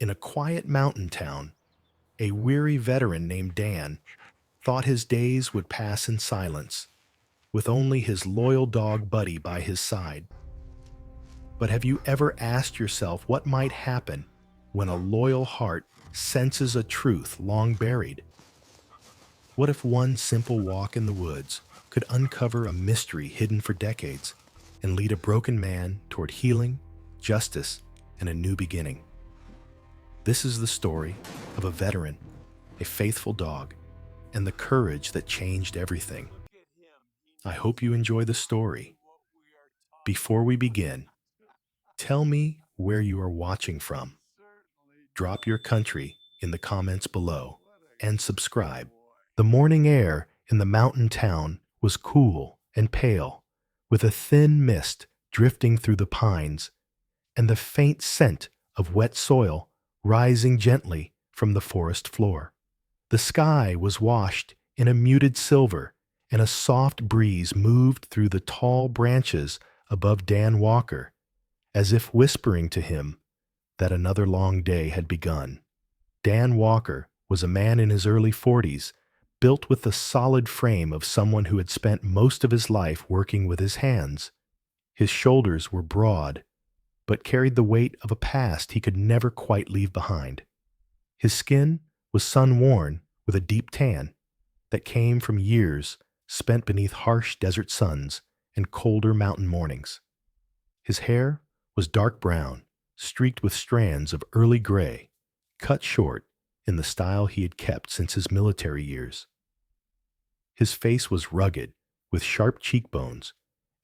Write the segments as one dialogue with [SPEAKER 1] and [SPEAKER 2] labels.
[SPEAKER 1] In a quiet mountain town, a weary veteran named Dan thought his days would pass in silence, with only his loyal dog Buddy by his side. But have you ever asked yourself what might happen when a loyal heart senses a truth long buried? What if one simple walk in the woods could uncover a mystery hidden for decades and lead a broken man toward healing, justice, and a new beginning? This is the story of a veteran, a faithful dog, and the courage that changed everything. I hope you enjoy the story. Before we begin, tell me where you are watching from. Drop your country in the comments below and subscribe. The morning air in the mountain town was cool and pale, with a thin mist drifting through the pines and the faint scent of wet soil rising gently from the forest floor. The sky was washed in a muted silver, and a soft breeze moved through the tall branches above Dan Walker, as if whispering to him that another long day had begun. Dan Walker was a man in his early 40s, built with the solid frame of someone who had spent most of his life working with his hands. His shoulders were broad, but carried the weight of a past he could never quite leave behind. His skin was sun-worn with a deep tan that came from years spent beneath harsh desert suns and colder mountain mornings. His hair was dark brown, streaked with strands of early gray, cut short in the style he had kept since his military years. His face was rugged, with sharp cheekbones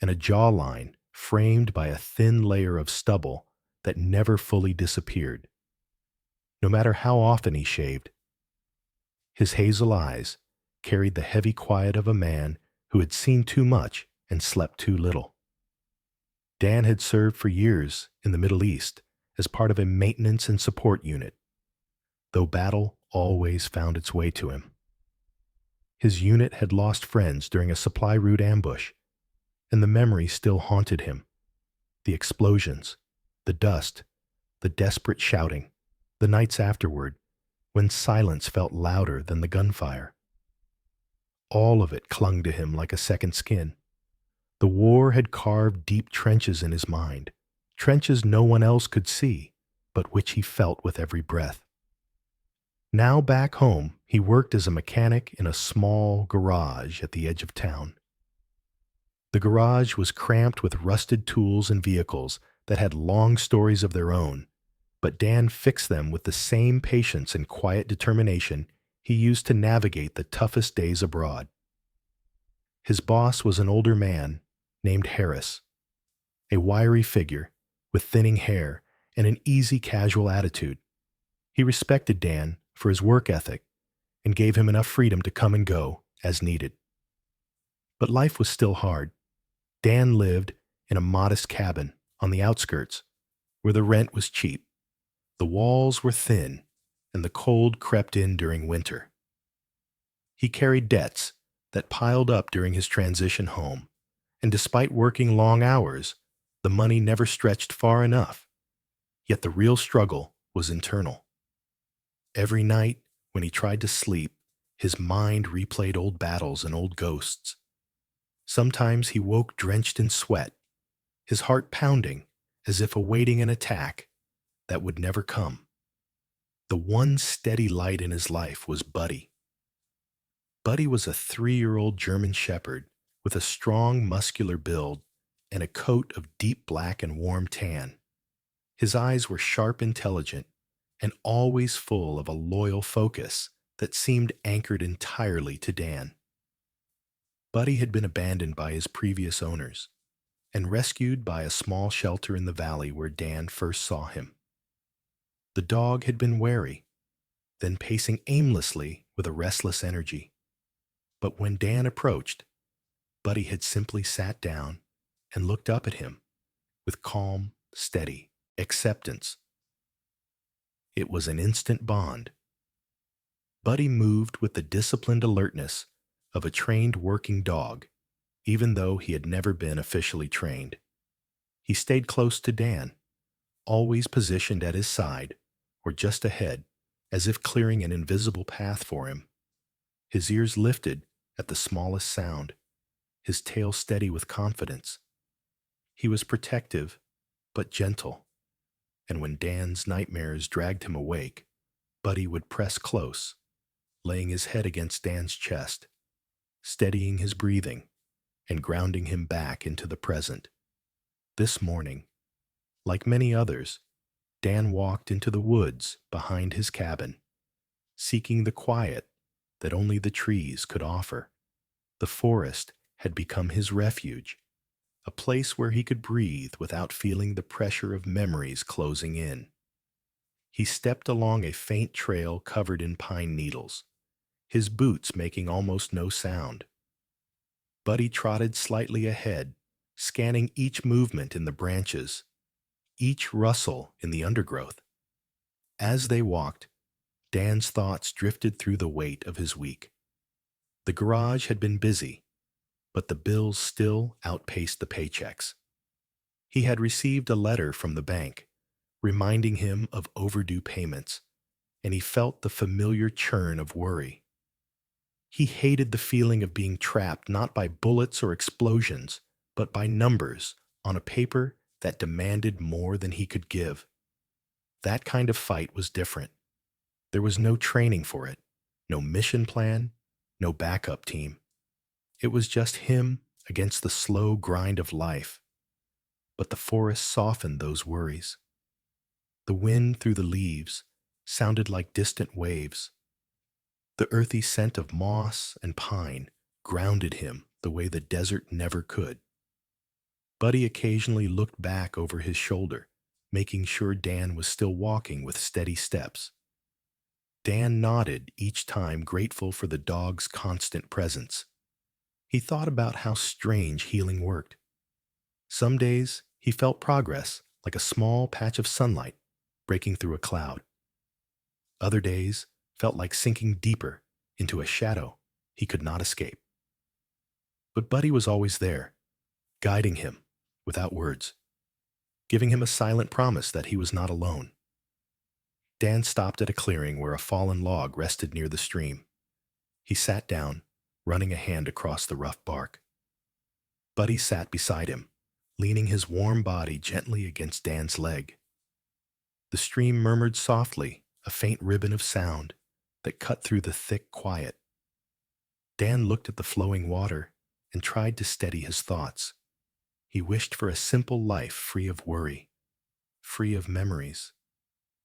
[SPEAKER 1] and a jawline framed by a thin layer of stubble that never fully disappeared, no matter how often he shaved. His hazel eyes carried the heavy quiet of a man who had seen too much and slept too little. Dan had served for years in the Middle East as part of a maintenance and support unit, though battle always found its way to him. His unit had lost friends during a supply route ambush, and the memory still haunted him. The explosions, the dust, the desperate shouting, the nights afterward, when silence felt louder than the gunfire. All of it clung to him like a second skin. The war had carved deep trenches in his mind, trenches no one else could see, but which he felt with every breath. Now back home, he worked as a mechanic in a small garage at the edge of town. The garage was cramped with rusted tools and vehicles that had long stories of their own, but Dan fixed them with the same patience and quiet determination he used to navigate the toughest days abroad. His boss was an older man named Harris, a wiry figure with thinning hair and an easy, casual attitude. He respected Dan for his work ethic and gave him enough freedom to come and go as needed. But life was still hard. Dan lived in a modest cabin on the outskirts where the rent was cheap. The walls were thin, and the cold crept in during winter. He carried debts that piled up during his transition home, and despite working long hours, the money never stretched far enough. Yet the real struggle was internal. Every night, when he tried to sleep, his mind replayed old battles and old ghosts. Sometimes he woke drenched in sweat, his heart pounding as if awaiting an attack that would never come. The one steady light in his life was Buddy. Buddy was a 3-year-old German shepherd with a strong, muscular build and a coat of deep black and warm tan. His eyes were sharp, intelligent, and always full of a loyal focus that seemed anchored entirely to Dan. Buddy had been abandoned by his previous owners and rescued by a small shelter in the valley where Dan first saw him. The dog had been wary, then pacing aimlessly with a restless energy. But when Dan approached, Buddy had simply sat down and looked up at him with calm, steady acceptance. It was an instant bond. Buddy moved with the disciplined alertness of a trained working dog, even though he had never been officially trained. He stayed close to Dan, always positioned at his side, or just ahead, as if clearing an invisible path for him. His ears lifted at the smallest sound, his tail steady with confidence. He was protective, but gentle, and when Dan's nightmares dragged him awake, Buddy would press close, laying his head against Dan's chest, steadying his breathing and grounding him back into the present. This morning, like many others, Dan walked into the woods behind his cabin, seeking the quiet that only the trees could offer. The forest had become his refuge, a place where he could breathe without feeling the pressure of memories closing in. He stepped along a faint trail covered in pine needles, his boots making almost no sound. Buddy trotted slightly ahead, scanning each movement in the branches, each rustle in the undergrowth. As they walked, Dan's thoughts drifted through the weight of his week. The garage had been busy, but the bills still outpaced the paychecks. He had received a letter from the bank, reminding him of overdue payments, and he felt the familiar churn of worry. He hated the feeling of being trapped not by bullets or explosions, but by numbers on a paper that demanded more than he could give. That kind of fight was different. There was no training for it, no mission plan, no backup team. It was just him against the slow grind of life. But the forest softened those worries. The wind through the leaves sounded like distant waves. The earthy scent of moss and pine grounded him the way the desert never could. Buddy occasionally looked back over his shoulder, making sure Dan was still walking with steady steps. Dan nodded each time, grateful for the dog's constant presence. He thought about how strange healing worked. Some days he felt progress, like a small patch of sunlight breaking through a cloud. Other days felt like sinking deeper into a shadow he could not escape. But Buddy was always there, guiding him without words, giving him a silent promise that he was not alone. Dan stopped at a clearing where a fallen log rested near the stream. He sat down, running a hand across the rough bark. Buddy sat beside him, leaning his warm body gently against Dan's leg. The stream murmured softly, a faint ribbon of sound that cut through the thick quiet. Dan looked at the flowing water and tried to steady his thoughts. He wished for a simple life free of worry, free of memories.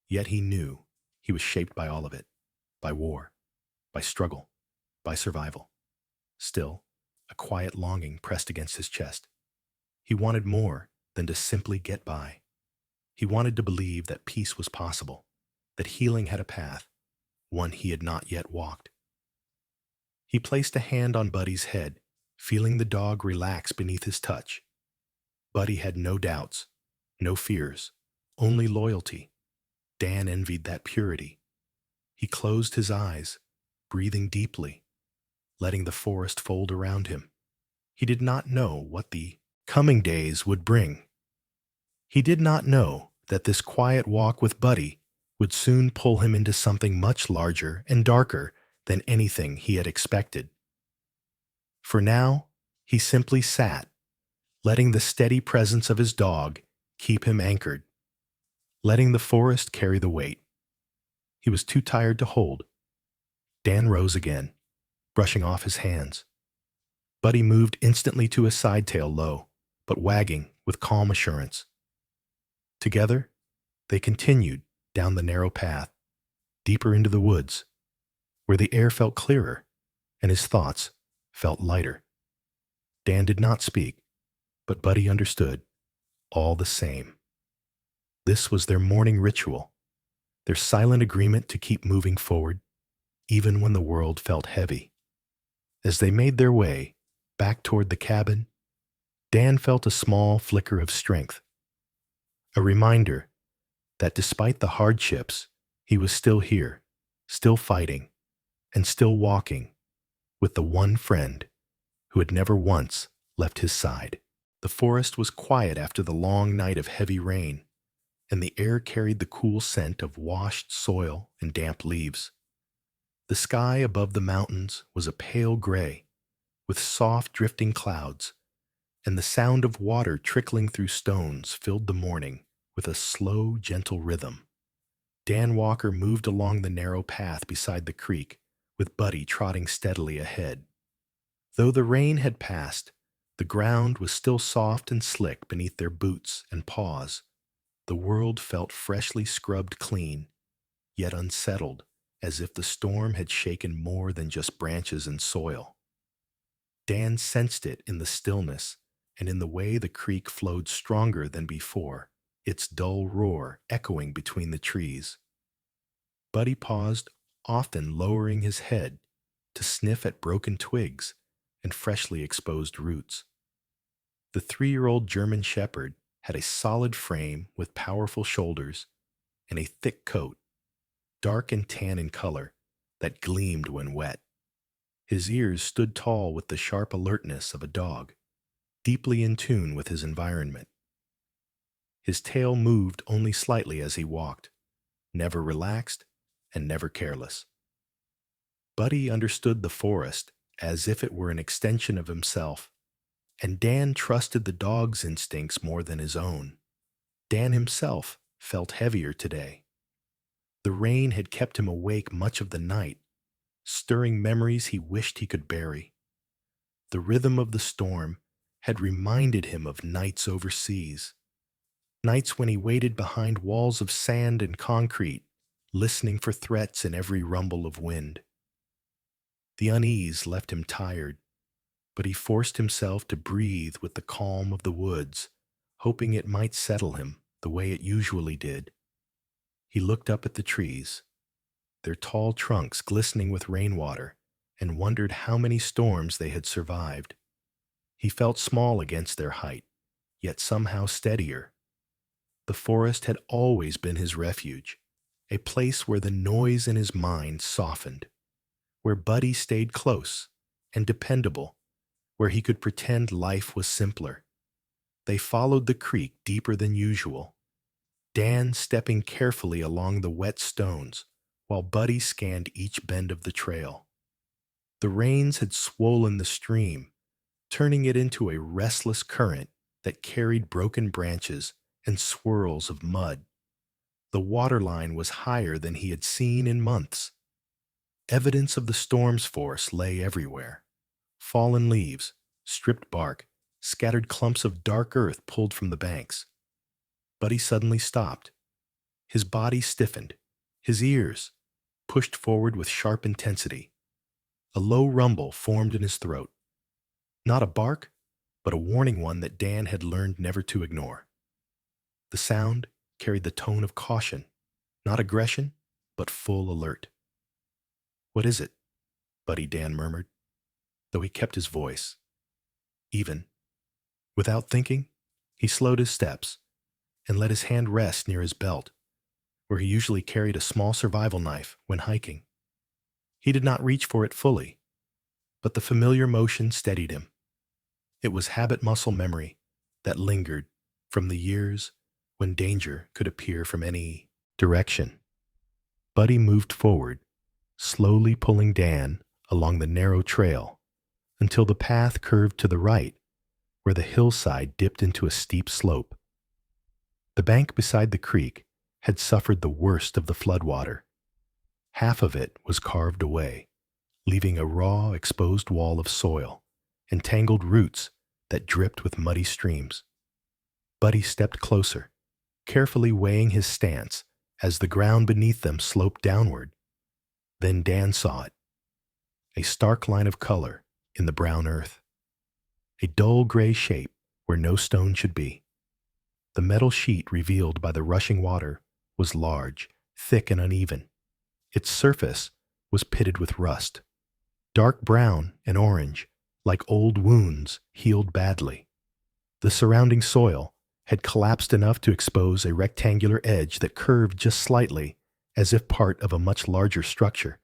[SPEAKER 1] Yet he knew he was shaped by all of it, by war, by struggle, by survival. Still, a quiet longing pressed against his chest. He wanted more than to simply get by. He wanted to believe that peace was possible, that healing had a path, one he had not yet walked. He placed a hand on Buddy's head, feeling the dog relax beneath his touch. Buddy had no doubts, no fears, only loyalty. Dan envied that purity. He closed his eyes, breathing deeply, letting the forest fold around him. He did not know what the coming days would bring. He did not know that this quiet walk with Buddy would soon pull him into something much larger and darker than anything he had expected. For now, he simply sat, letting the steady presence of his dog keep him anchored, letting the forest carry the weight. He was too tired to hold. Dan rose again, brushing off his hands. Buddy moved instantly to his side tail low, but wagging with calm assurance. Together, they continued down the narrow path, deeper into the woods, where the air felt clearer and his thoughts felt lighter. Dan did not speak, but Buddy understood, all the same. This was their morning ritual, their silent agreement to keep moving forward, even when the world felt heavy. As they made their way back toward the cabin, Dan felt a small flicker of strength, a reminder that despite the hardships, he was still here, still fighting, and still walking with the one friend who had never once left his side. The forest was quiet after the long night of heavy rain, and the air carried the cool scent of washed soil and damp leaves. The sky above the mountains was a pale gray, with soft drifting clouds, and the sound of water trickling through stones filled the morning with a slow, gentle rhythm. Dan Walker moved along the narrow path beside the creek, with Buddy trotting steadily ahead. Though the rain had passed, the ground was still soft and slick beneath their boots and paws. The world felt freshly scrubbed clean, yet unsettled, as if the storm had shaken more than just branches and soil. Dan sensed it in the stillness and in the way the creek flowed stronger than before, its dull roar echoing between the trees. Buddy paused, often lowering his head to sniff at broken twigs and freshly exposed roots. The 3-year-old German Shepherd had a solid frame with powerful shoulders and a thick coat, dark and tan in color, that gleamed when wet. His ears stood tall with the sharp alertness of a dog, deeply in tune with his environment. His tail moved only slightly as he walked, never relaxed and never careless. Buddy understood the forest as if it were an extension of himself, and Dan trusted the dog's instincts more than his own. Dan himself felt heavier today. The rain had kept him awake much of the night, stirring memories he wished he could bury. The rhythm of the storm had reminded him of nights overseas, nights when he waited behind walls of sand and concrete, listening for threats in every rumble of wind. The unease left him tired, but he forced himself to breathe with the calm of the woods, hoping it might settle him the way it usually did. He looked up at the trees, their tall trunks glistening with rainwater, and wondered how many storms they had survived. He felt small against their height, yet somehow steadier. The forest had always been his refuge, a place where the noise in his mind softened, where Buddy stayed close and dependable, where he could pretend life was simpler. They followed the creek deeper than usual, Dan stepping carefully along the wet stones while Buddy scanned each bend of the trail. The rains had swollen the stream, turning it into a restless current that carried broken branches and swirls of mud. The waterline was higher than he had seen in months. Evidence of the storm's force lay everywhere. Fallen leaves, stripped bark, scattered clumps of dark earth pulled from the banks. Buddy suddenly stopped. His body stiffened, his ears pushed forward with sharp intensity. A low rumble formed in his throat. Not a bark, but a warning one that Dan had learned never to ignore. The sound carried the tone of caution, not aggression, but full alert. "What is it?" Buddy Dan murmured, though he kept his voice even. Without thinking, he slowed his steps and let his hand rest near his belt, where he usually carried a small survival knife when hiking. He did not reach for it fully, but the familiar motion steadied him. It was habit muscle memory that lingered from the years when danger could appear from any direction. Buddy moved forward, slowly pulling Dan along the narrow trail until the path curved to the right, where the hillside dipped into a steep slope. The bank beside the creek had suffered the worst of the floodwater. Half of it was carved away, leaving a raw, exposed wall of soil and tangled roots that dripped with muddy streams. Buddy stepped closer, carefully weighing his stance as the ground beneath them sloped downward. Then Dan saw it, a stark line of color in the brown earth, a dull gray shape where no stone should be. The metal sheet revealed by the rushing water was large, thick, and uneven. Its surface was pitted with rust, dark brown and orange, like old wounds healed badly. The surrounding soil had collapsed enough to expose a rectangular edge that curved just slightly, as if part of a much larger structure.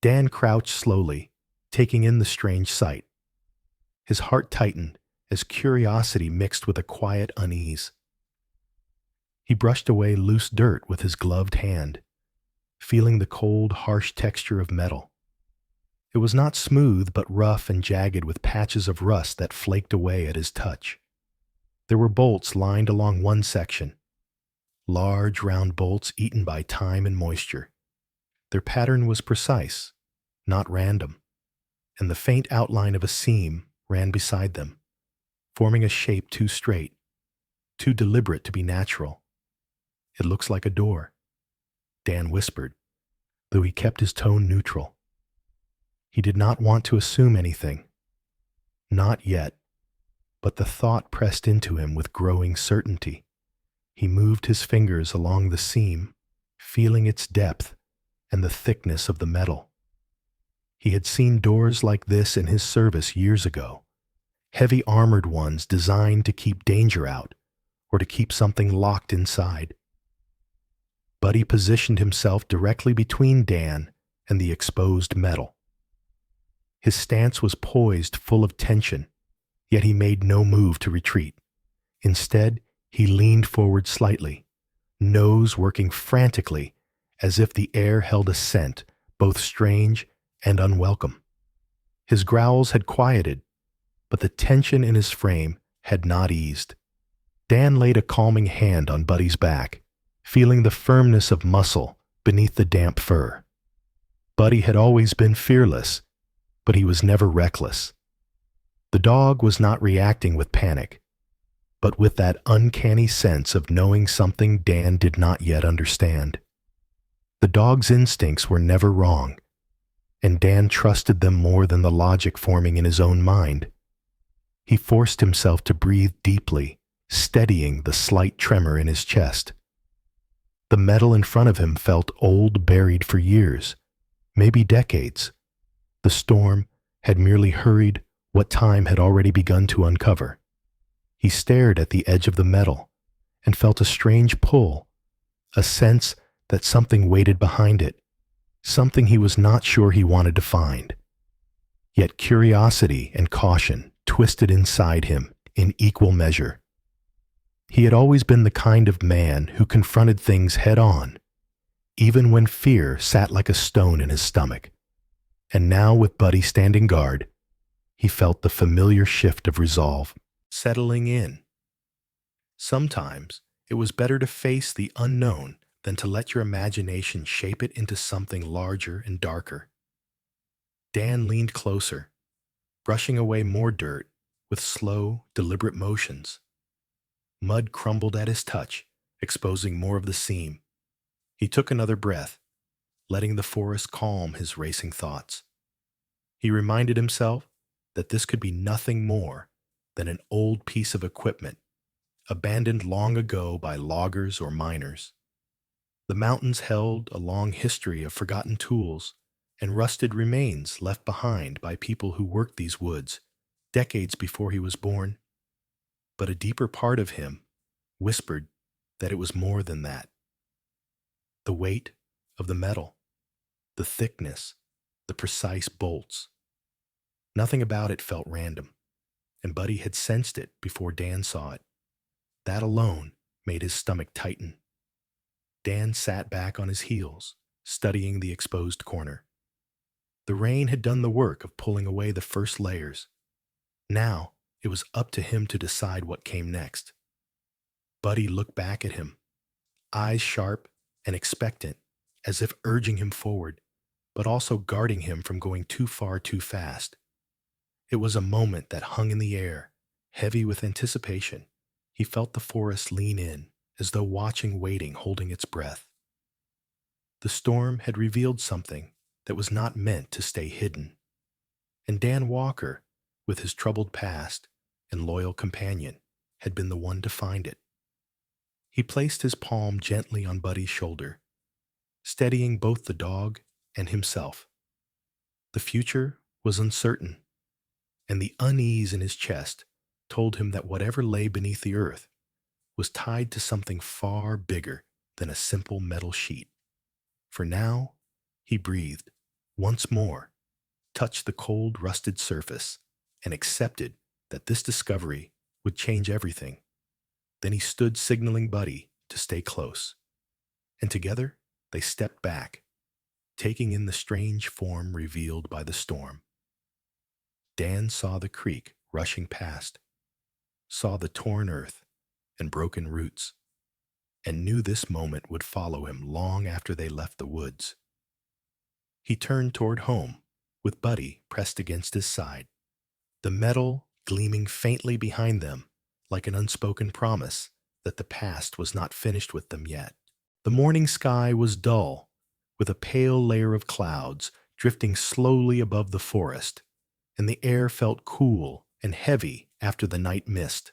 [SPEAKER 1] Dan crouched slowly, taking in the strange sight. His heart tightened as curiosity mixed with a quiet unease. He brushed away loose dirt with his gloved hand, feeling the cold, harsh texture of metal. It was not smooth, but rough and jagged with patches of rust that flaked away at his touch. There were bolts lined along one section, large round bolts eaten by time and moisture. Their pattern was precise, not random, and the faint outline of a seam ran beside them, forming a shape too straight, too deliberate to be natural. "It looks like a door," Dan whispered, though he kept his tone neutral. He did not want to assume anything. Not yet, but the thought pressed into him with growing certainty. He moved his fingers along the seam, feeling its depth and the thickness of the metal. He had seen doors like this in his service years ago, heavy armored ones designed to keep danger out or to keep something locked inside. Buddy positioned himself directly between Dan and the exposed metal. His stance was poised, full of tension, yet he made no move to retreat. Instead, he leaned forward slightly, nose working frantically as if the air held a scent, both strange and unwelcome. His growls had quieted, but the tension in his frame had not eased. Dan laid a calming hand on Buddy's back, feeling the firmness of muscle beneath the damp fur. Buddy had always been fearless, but he was never reckless. The dog was not reacting with panic, but with that uncanny sense of knowing something Dan did not yet understand. The dog's instincts were never wrong, and Dan trusted them more than the logic forming in his own mind. He forced himself to breathe deeply, steadying the slight tremor in his chest. The metal in front of him felt old, buried for years, maybe decades. The storm had merely hurried what time had already begun to uncover. He stared at the edge of the metal and felt a strange pull, a sense that something waited behind it, something he was not sure he wanted to find. Yet curiosity and caution twisted inside him in equal measure. He had always been the kind of man who confronted things head-on, even when fear sat like a stone in his stomach. And now, with Buddy standing guard, he felt the familiar shift of resolve settling in. Sometimes it was better to face the unknown than to let your imagination shape it into something larger and darker. Dan leaned closer, brushing away more dirt with slow, deliberate motions. Mud crumbled at his touch, exposing more of the seam. He took another breath, letting the forest calm his racing thoughts. He reminded himself that this could be nothing more than an old piece of equipment, abandoned long ago by loggers or miners. The mountains held a long history of forgotten tools and rusted remains left behind by people who worked these woods decades before he was born. But a deeper part of him whispered that it was more than that. The weight of the metal, the thickness, the precise bolts. Nothing about it felt random, and Buddy had sensed it before Dan saw it. That alone made his stomach tighten. Dan sat back on his heels, studying the exposed corner. The rain had done the work of pulling away the first layers. Now it was up to him to decide what came next. Buddy looked back at him, eyes sharp and expectant, as if urging him forward, but also guarding him from going too far too fast. It was a moment that hung in the air, heavy with anticipation. He felt the forest lean in, as though watching, waiting, holding its breath. The storm had revealed something that was not meant to stay hidden. And Dan Walker, with his troubled past and loyal companion, had been the one to find it. He placed his palm gently on Buddy's shoulder, steadying both the dog and himself. The future was uncertain, and the unease in his chest told him that whatever lay beneath the earth was tied to something far bigger than a simple metal sheet. For now, he breathed once more, touched the cold, rusted surface, and accepted that this discovery would change everything. Then he stood signaling Buddy to stay close, and together they stepped back, taking in the strange form revealed by the storm. Dan saw the creek rushing past, saw the torn earth and broken roots, and knew this moment would follow him long after they left the woods. He turned toward home, with Buddy pressed against his side, the metal gleaming faintly behind them like an unspoken promise that the past was not finished with them yet. The morning sky was dull, with a pale layer of clouds drifting slowly above the forest, and the air felt cool and heavy after the night mist.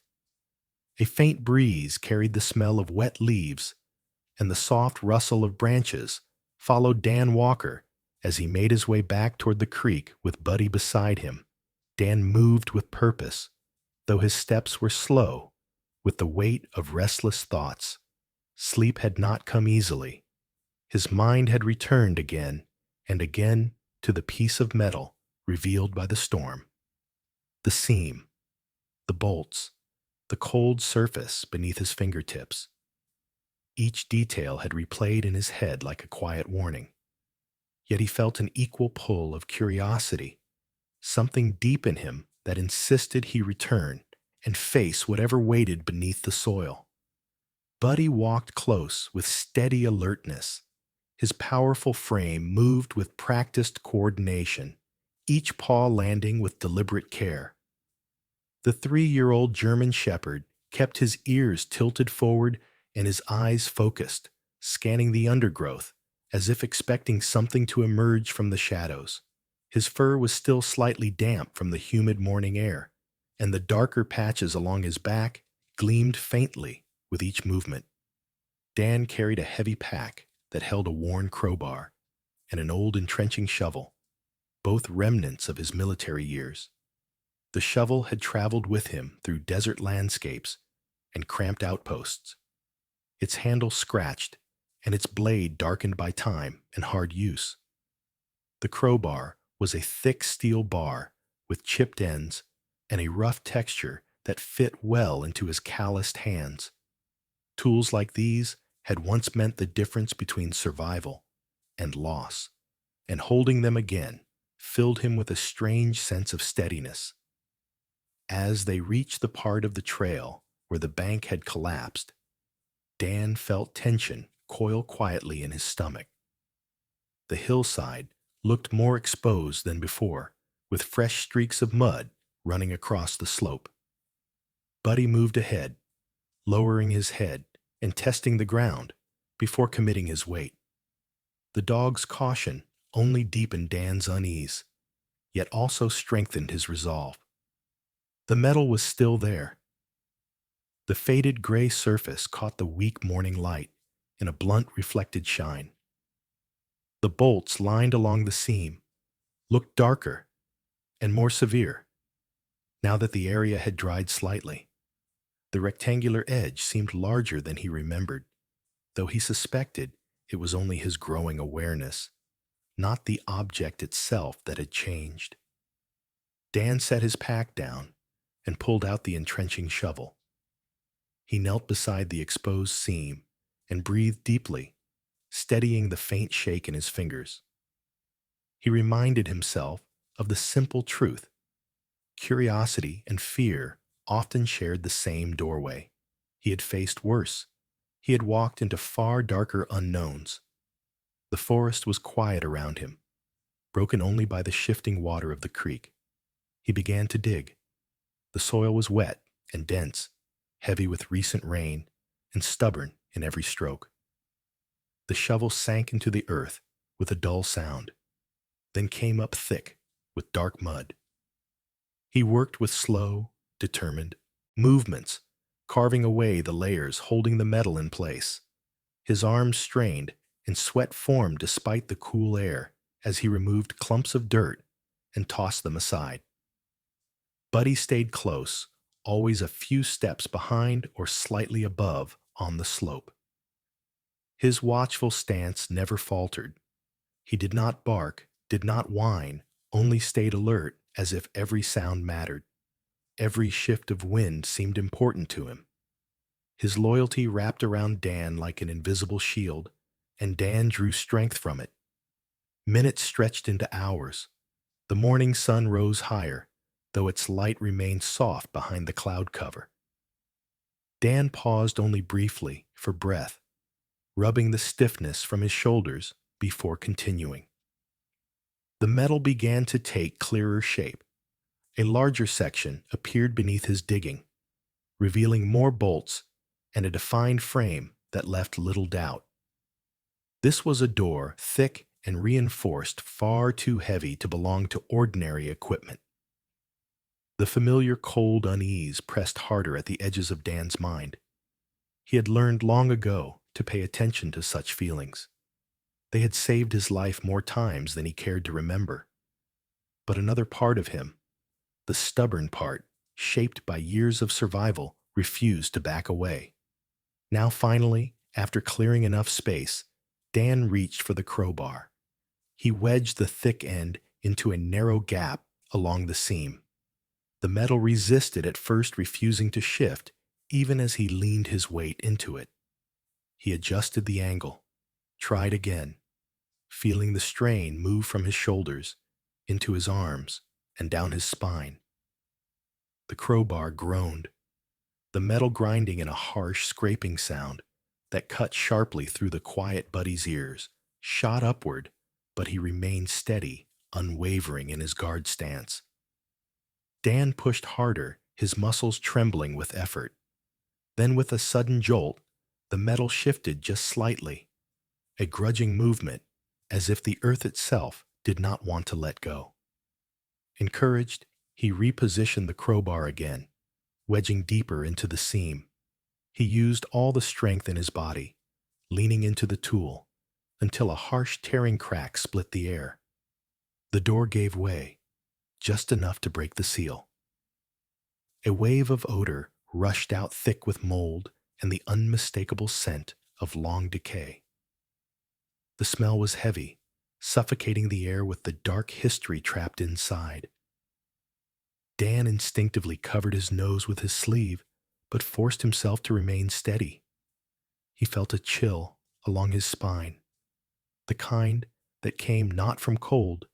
[SPEAKER 1] A faint breeze carried the smell of wet leaves, and the soft rustle of branches followed Dan Walker as he made his way back toward the creek with Buddy beside him. Dan moved with purpose, though his steps were slow with the weight of restless thoughts. Sleep had not come easily. His mind had returned again and again to the piece of metal revealed by the storm. The seam, the bolts, the cold surface beneath his fingertips. Each detail had replayed in his head like a quiet warning. Yet he felt an equal pull of curiosity, something deep in him that insisted he return and face whatever waited beneath the soil. Buddy walked close with steady alertness. His powerful frame moved with practiced coordination, each paw landing with deliberate care. The 3-year-old German Shepherd kept his ears tilted forward and his eyes focused, scanning the undergrowth, as if expecting something to emerge from the shadows. His fur was still slightly damp from the humid morning air, and the darker patches along his back gleamed faintly with each movement. Dan carried a heavy pack that held a worn crowbar and an old entrenching shovel, both remnants of his military years. The shovel had traveled with him through desert landscapes and cramped outposts, its handle scratched and its blade darkened by time and hard use. The crowbar was a thick steel bar with chipped ends and a rough texture that fit well into his calloused hands. Tools like these had once meant the difference between survival and loss, and holding them again filled him with a strange sense of steadiness. As they reached the part of the trail where the bank had collapsed, Dan felt tension coil quietly in his stomach. The hillside looked more exposed than before, with fresh streaks of mud running across the slope. Buddy moved ahead, lowering his head and testing the ground before committing his weight. The dog's caution only deepened Dan's unease, yet also strengthened his resolve. The metal was still there. The faded gray surface caught the weak morning light in a blunt reflected shine. The bolts lined along the seam looked darker and more severe, now that the area had dried slightly. The rectangular edge seemed larger than he remembered, though he suspected it was only his growing awareness, not the object itself that had changed. Dan set his pack down and pulled out the entrenching shovel. He knelt beside the exposed seam and breathed deeply, steadying the faint shake in his fingers. He reminded himself of the simple truth. Curiosity and fear often shared the same doorway. He had faced worse. He had walked into far darker unknowns. The forest was quiet around him, broken only by the shifting water of the creek. He began to dig. The soil was wet and dense, heavy with recent rain, and stubborn in every stroke. The shovel sank into the earth with a dull sound, then came up thick with dark mud. He worked with slow, determined movements, carving away the layers holding the metal in place. His arms strained and sweat formed despite the cool air as he removed clumps of dirt and tossed them aside. Buddy stayed close, always a few steps behind or slightly above on the slope. His watchful stance never faltered. He did not bark, did not whine, only stayed alert as if every sound mattered. Every shift of wind seemed important to him. His loyalty wrapped around Dan like an invisible shield, and Dan drew strength from it. Minutes stretched into hours. The morning sun rose higher, though its light remained soft behind the cloud cover. Dan paused only briefly for breath, rubbing the stiffness from his shoulders before continuing. The metal began to take clearer shape. A larger section appeared beneath his digging, revealing more bolts and a defined frame that left little doubt. This was a door thick and reinforced, far too heavy to belong to ordinary equipment. The familiar cold unease pressed harder at the edges of Dan's mind. He had learned long ago to pay attention to such feelings. They had saved his life more times than he cared to remember. But another part of him, the stubborn part, shaped by years of survival, refused to back away. Now finally, after clearing enough space, Dan reached for the crowbar. He wedged the thick end into a narrow gap along the seam. The metal resisted at first, refusing to shift, even as he leaned his weight into it. He adjusted the angle, tried again, feeling the strain move from his shoulders into his arms and down his spine. The crowbar groaned, the metal grinding in a harsh, scraping sound that cut sharply through the quiet Buddy's ears, shot upward, but he remained steady, unwavering in his guard stance. Dan pushed harder, his muscles trembling with effort. Then with a sudden jolt, the metal shifted just slightly, a grudging movement, as if the earth itself did not want to let go. Encouraged, he repositioned the crowbar again, wedging deeper into the seam. He used all the strength in his body, leaning into the tool, until a harsh tearing crack split the air. The door gave way, just enough to break the seal. A wave of odor rushed out, thick with mold and the unmistakable scent of long decay. The smell was heavy, suffocating the air with the dark history trapped inside. Dan instinctively covered his nose with his sleeve, but forced himself to remain steady. He felt a chill along his spine, the kind that came not from cold,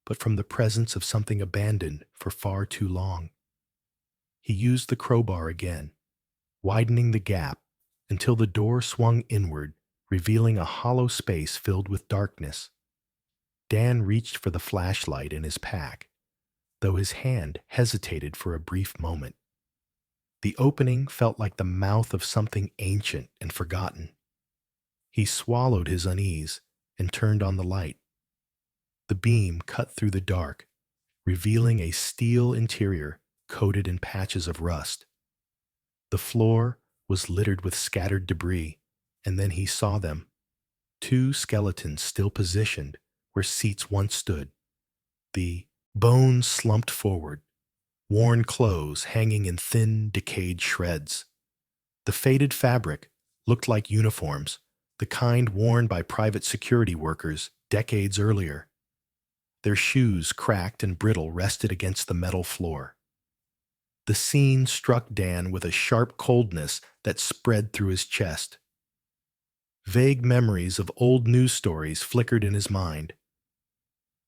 [SPEAKER 1] but from the presence of something abandoned for far too long. He used the crowbar again, widening the gap until the door swung inward, revealing a hollow space filled with darkness. Dan reached for the flashlight in his pack, though his hand hesitated for a brief moment. The opening felt like the mouth of something ancient and forgotten. He swallowed his unease and turned on the light. The beam cut through the dark, revealing a steel interior coated in patches of rust. The floor was littered with scattered debris, and then he saw them. Two skeletons still positioned where seats once stood. The bones slumped forward, worn clothes hanging in thin, decayed shreds. The faded fabric looked like uniforms, the kind worn by private security workers decades earlier. Their shoes, cracked and brittle, rested against the metal floor. The scene struck Dan with a sharp coldness that spread through his chest. Vague memories of old news stories flickered in his mind,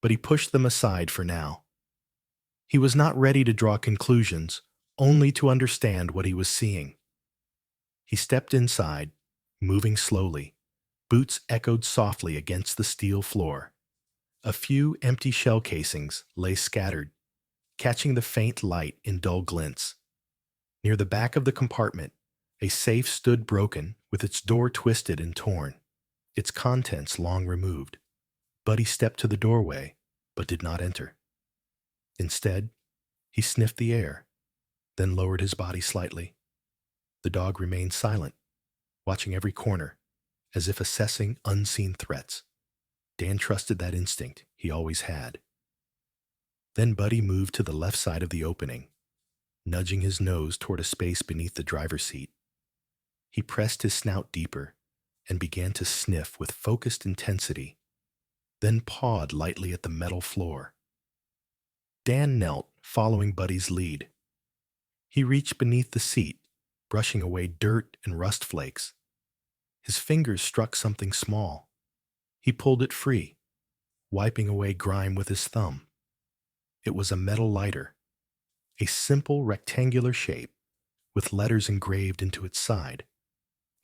[SPEAKER 1] but he pushed them aside for now. He was not ready to draw conclusions, only to understand what he was seeing. He stepped inside, moving slowly. Boots echoed softly against the steel floor. A few empty shell casings lay scattered, catching the faint light in dull glints. Near the back of the compartment, a safe stood broken, with its door twisted and torn, its contents long removed. Buddy stepped to the doorway, but did not enter. Instead, he sniffed the air, then lowered his body slightly. The dog remained silent, watching every corner, as if assessing unseen threats. Dan trusted that instinct he always had. Then Buddy moved to the left side of the opening, nudging his nose toward a space beneath the driver's seat. He pressed his snout deeper and began to sniff with focused intensity, then pawed lightly at the metal floor. Dan knelt, following Buddy's lead. He reached beneath the seat, brushing away dirt and rust flakes. His fingers struck something small. He pulled it free, wiping away grime with his thumb. It was a metal lighter, a simple rectangular shape with letters engraved into its side.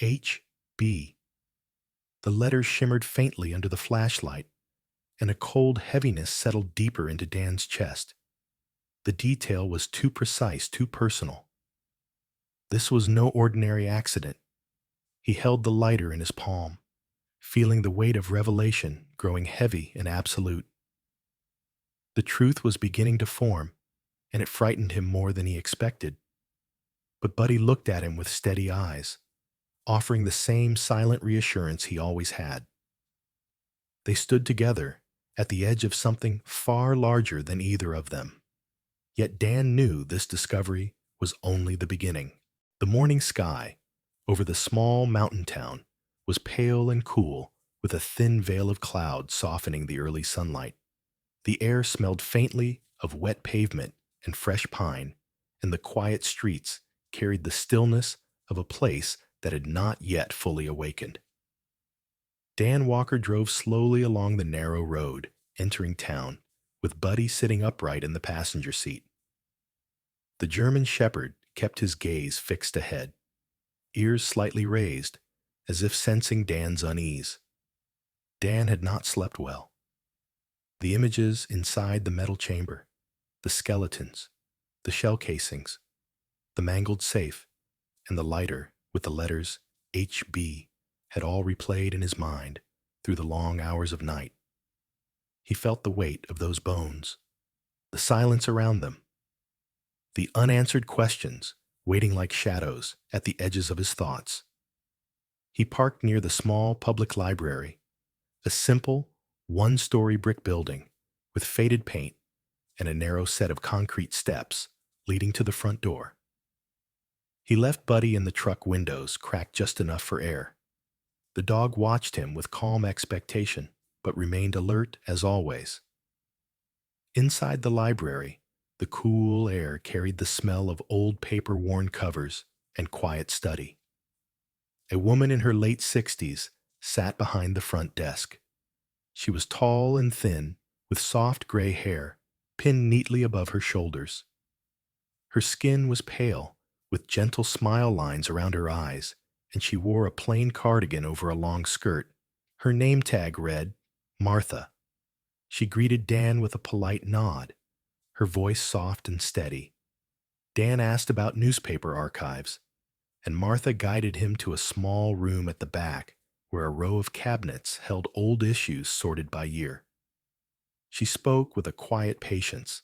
[SPEAKER 1] HB. The letters shimmered faintly under the flashlight, and a cold heaviness settled deeper into Dan's chest. The detail was too precise, too personal. This was no ordinary accident. He held the lighter in his palm, feeling the weight of revelation growing heavy and absolute. The truth was beginning to form, and it frightened him more than he expected. But Buddy looked at him with steady eyes, offering the same silent reassurance he always had. They stood together at the edge of something far larger than either of them. Yet Dan knew this discovery was only the beginning. The morning sky over the small mountain town was pale and cool, with a thin veil of cloud softening the early sunlight. The air smelled faintly of wet pavement and fresh pine, and the quiet streets carried the stillness of a place that had not yet fully awakened. Dan Walker drove slowly along the narrow road, entering town, with Buddy sitting upright in the passenger seat. The German shepherd kept his gaze fixed ahead, ears slightly raised, as if sensing Dan's unease. Dan had not slept well. The images inside the metal chamber, the skeletons, the shell casings, the mangled safe, and the lighter with the letters HB had all replayed in his mind through the long hours of night. He felt the weight of those bones, the silence around them, the unanswered questions waiting like shadows at the edges of his thoughts. He parked near the small public library, a simple, one-story brick building with faded paint and a narrow set of concrete steps leading to the front door. He left Buddy in the truck windows cracked just enough for air. The dog watched him with calm expectation, but remained alert as always. Inside the library, the cool air carried the smell of old paper-worn covers and quiet study. A woman in her late 60s sat behind the front desk. She was tall and thin, with soft gray hair pinned neatly above her shoulders. Her skin was pale, with gentle smile lines around her eyes, and she wore a plain cardigan over a long skirt. Her name tag read, Martha. She greeted Dan with a polite nod, her voice soft and steady. Dan asked about newspaper archives, and Martha guided him to a small room at the back where a row of cabinets held old issues sorted by year. She spoke with a quiet patience,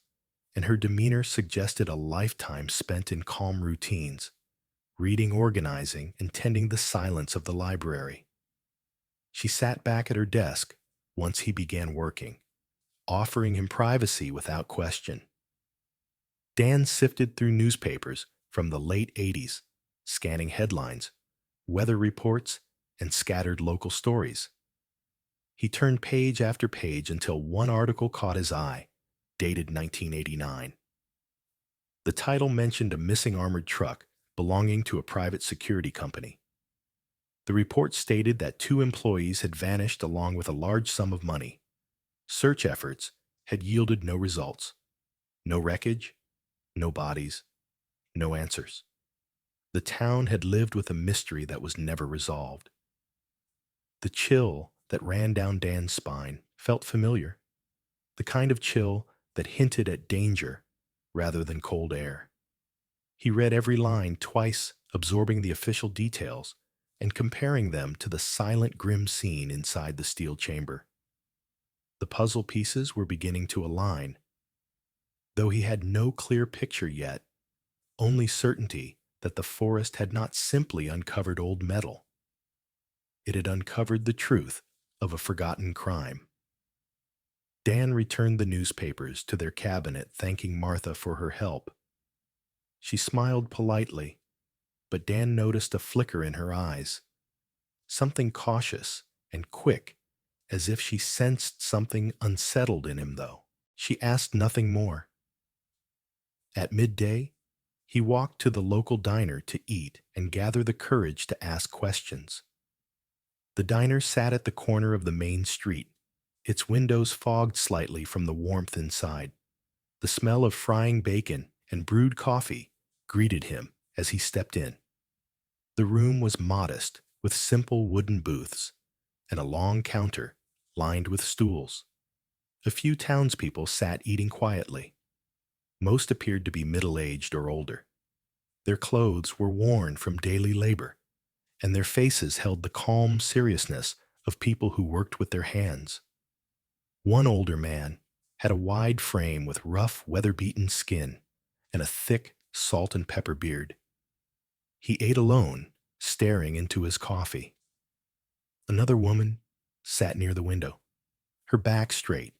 [SPEAKER 1] and her demeanor suggested a lifetime spent in calm routines, reading, organizing, and tending the silence of the library. She sat back at her desk once he began working, offering him privacy without question. Dan sifted through newspapers from the late 80s, scanning headlines, weather reports, and scattered local stories. He turned page after page until one article caught his eye, dated 1989. The title mentioned a missing armored truck belonging to a private security company. The report stated that 2 employees had vanished along with a large sum of money. Search efforts had yielded no results. No wreckage, no bodies, no answers. The town had lived with a mystery that was never resolved. The chill that ran down Dan's spine felt familiar, the kind of chill that hinted at danger rather than cold air. He read every line twice, absorbing the official details and comparing them to the silent, grim scene inside the steel chamber. The puzzle pieces were beginning to align. Though he had no clear picture yet, only certainty that the forest had not simply uncovered old metal. It had uncovered the truth of a forgotten crime. Dan returned the newspapers to their cabinet, thanking Martha for her help. She smiled politely, but Dan noticed a flicker in her eyes, something cautious and quick, as if she sensed something unsettled in him, though. She asked nothing more. At midday, He walked to the local diner to eat and gather the courage to ask questions. The diner sat at the corner of the main street, its windows fogged slightly from the warmth inside. The smell of frying bacon and brewed coffee greeted him as he stepped in. The room was modest, with simple wooden booths and a long counter lined with stools. A few townspeople sat eating quietly. Most appeared to be middle-aged or older. Their clothes were worn from daily labor, and their faces held the calm seriousness of people who worked with their hands. One older man had a wide frame with rough, weather-beaten skin and a thick salt and pepper beard. He ate alone, staring into his coffee. Another woman sat near the window, her back straight,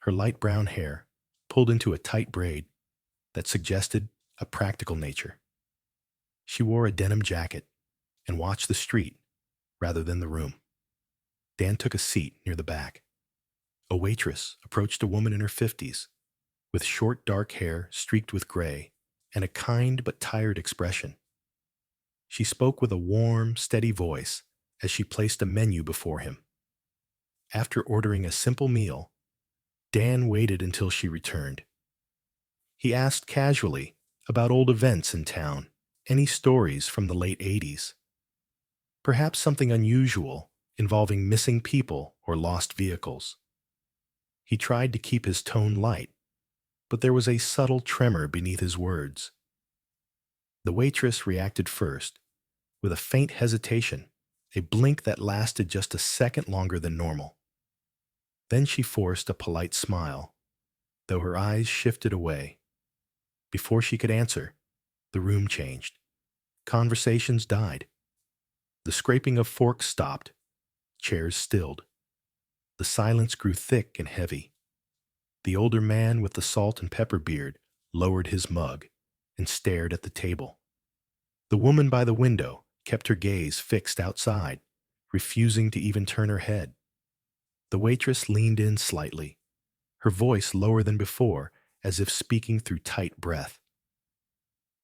[SPEAKER 1] her light brown hair pulled into a tight braid that suggested a practical nature. She wore a denim jacket and watched the street rather than the room. Dan took a seat near the back. A waitress approached a woman in her 50s with short dark hair streaked with gray and a kind but tired expression. She spoke with a warm, steady voice as she placed a menu before him. After ordering a simple meal, Dan waited until she returned. He asked casually about old events in town, any stories from the late 80s. Perhaps something unusual involving missing people or lost vehicles. He tried to keep his tone light, but there was a subtle tremor beneath his words. The waitress reacted first, with a faint hesitation, a blink that lasted just a second longer than normal. Then she forced a polite smile, though her eyes shifted away. Before she could answer, the room changed. Conversations died. The scraping of forks stopped. Chairs stilled. The silence grew thick and heavy. The older man with the salt and pepper beard lowered his mug and stared at the table. The woman by the window kept her gaze fixed outside, refusing to even turn her head. The waitress leaned in slightly, her voice lower than before, as if speaking through tight breath.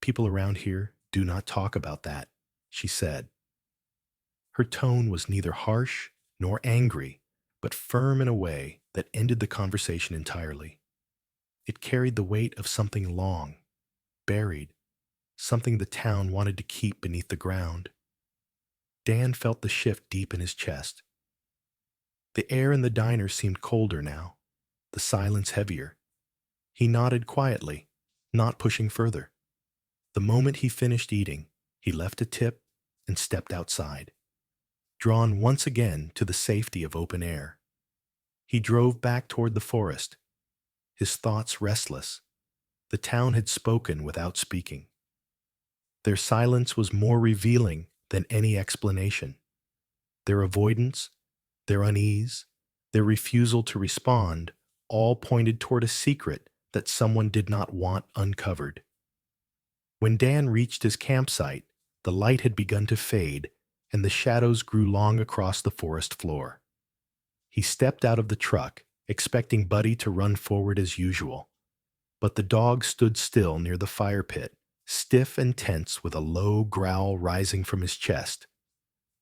[SPEAKER 1] "People around here do not talk about that," she said. Her tone was neither harsh nor angry, but firm in a way that ended the conversation entirely. It carried the weight of something long, buried, something the town wanted to keep beneath the ground. Dan felt the shift deep in his chest. The air in the diner seemed colder now, the silence heavier. He nodded quietly, not pushing further. The moment he finished eating, he left a tip and stepped outside, drawn once again to the safety of open air. He drove back toward the forest, his thoughts restless. The town had spoken without speaking. Their silence was more revealing than any explanation. Their avoidance, their unease, their refusal to respond all pointed toward a secret that someone did not want uncovered. When Dan reached his campsite, the light had begun to fade, and the shadows grew long across the forest floor. He stepped out of the truck, expecting Buddy to run forward as usual. But the dog stood still near the fire pit, stiff and tense with a low growl rising from his chest,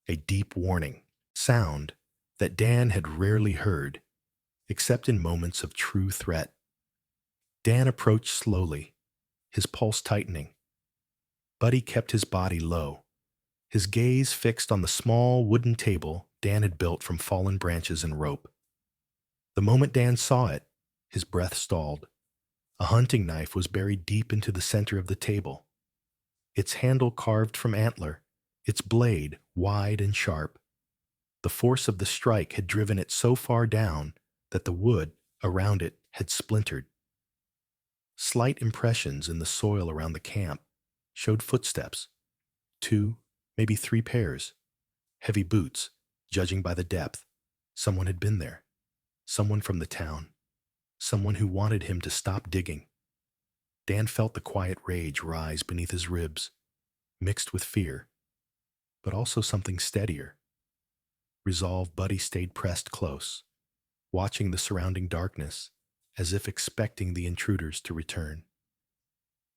[SPEAKER 1] a deep warning sound that Dan had rarely heard, except in moments of true threat. Dan approached slowly, his pulse tightening. Buddy kept his body low, his gaze fixed on the small wooden table Dan had built from fallen branches and rope. The moment Dan saw it, his breath stalled. A hunting knife was buried deep into the center of the table, its handle carved from antler, its blade wide and sharp. The force of the strike had driven it so far down that the wood around it had splintered. Slight impressions in the soil around the camp showed footsteps, 2, maybe 3 pairs, heavy boots, judging by the depth. Someone had been there, someone from the town, someone who wanted him to stop digging. Dan felt the quiet rage rise beneath his ribs, mixed with fear, but also something steadier. Resolve, Buddy stayed pressed close, watching the surrounding darkness as if expecting the intruders to return.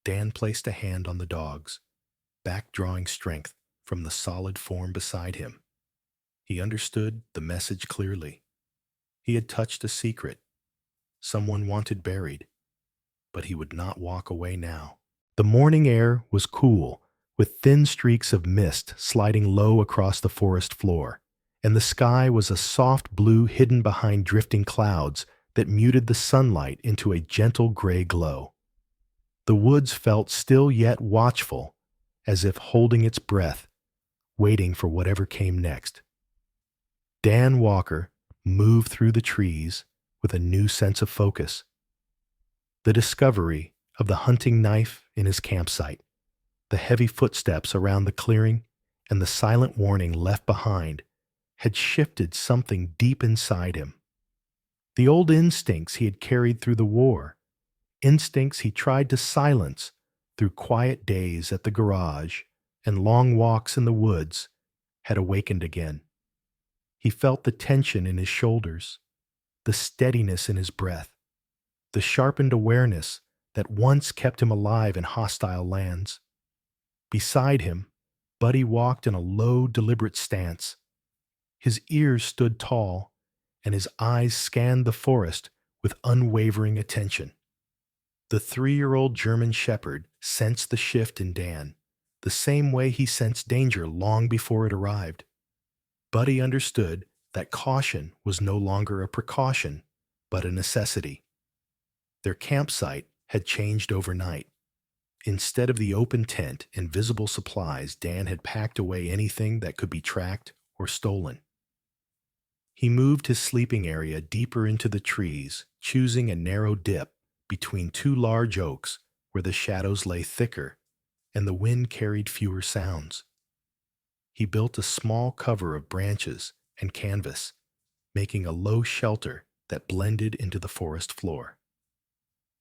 [SPEAKER 1] Dan placed a hand on the dog's, back drawing strength from the solid form beside him. He understood the message clearly. He had touched a secret someone wanted buried, but he would not walk away now. The morning air was cool, with thin streaks of mist sliding low across the forest floor, and the sky was a soft blue hidden behind drifting clouds that muted the sunlight into a gentle gray glow. The woods felt still yet watchful, as if holding its breath, waiting for whatever came next. Dan Walker moved through the trees with a new sense of focus. The discovery of the hunting knife in his campsite, the heavy footsteps around the clearing, and the silent warning left behind had shifted something deep inside him. The old instincts he had carried through the war, instincts he tried to silence through quiet days at the garage and long walks in the woods, had awakened again. He felt the tension in his shoulders, the steadiness in his breath, the sharpened awareness that once kept him alive in hostile lands. Beside him, Buddy walked in a low, deliberate stance. His ears stood tall, and his eyes scanned the forest with unwavering attention. The 3-year-old German shepherd sensed the shift in Dan, the same way he sensed danger long before it arrived. Buddy understood that caution was no longer a precaution, but a necessity. Their campsite had changed overnight. Instead of the open tent and visible supplies, Dan had packed away anything that could be tracked or stolen. He moved his sleeping area deeper into the trees, choosing a narrow dip between 2 large oaks where the shadows lay thicker and the wind carried fewer sounds. He built a small cover of branches and canvas, making a low shelter that blended into the forest floor.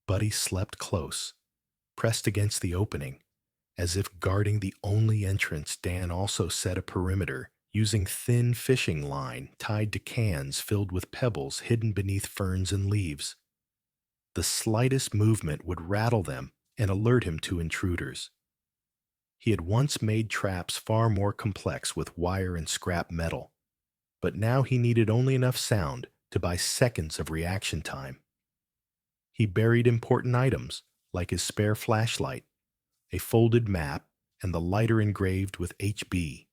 [SPEAKER 1] Buddy slept close, pressed against the opening, as if guarding the only entrance. Dan also set a perimeter using thin fishing line tied to cans filled with pebbles hidden beneath ferns and leaves. The slightest movement would rattle them and alert him to intruders. He had once made traps far more complex with wire and scrap metal, but now he needed only enough sound to buy seconds of reaction time. He buried important items like his spare flashlight, a folded map, and the lighter engraved with HB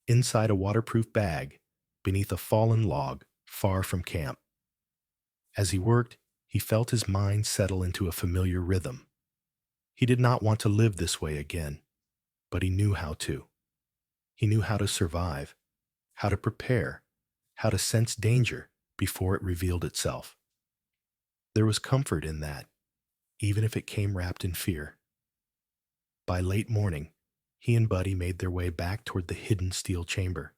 [SPEAKER 1] inside a waterproof bag beneath a fallen log far from camp. As he worked, he felt his mind settle into a familiar rhythm. He did not want to live this way again, but he knew how to. He knew how to survive, how to prepare, how to sense danger before it revealed itself. There was comfort in that, even if it came wrapped in fear. By late morning, he and Buddy made their way back toward the hidden steel chamber.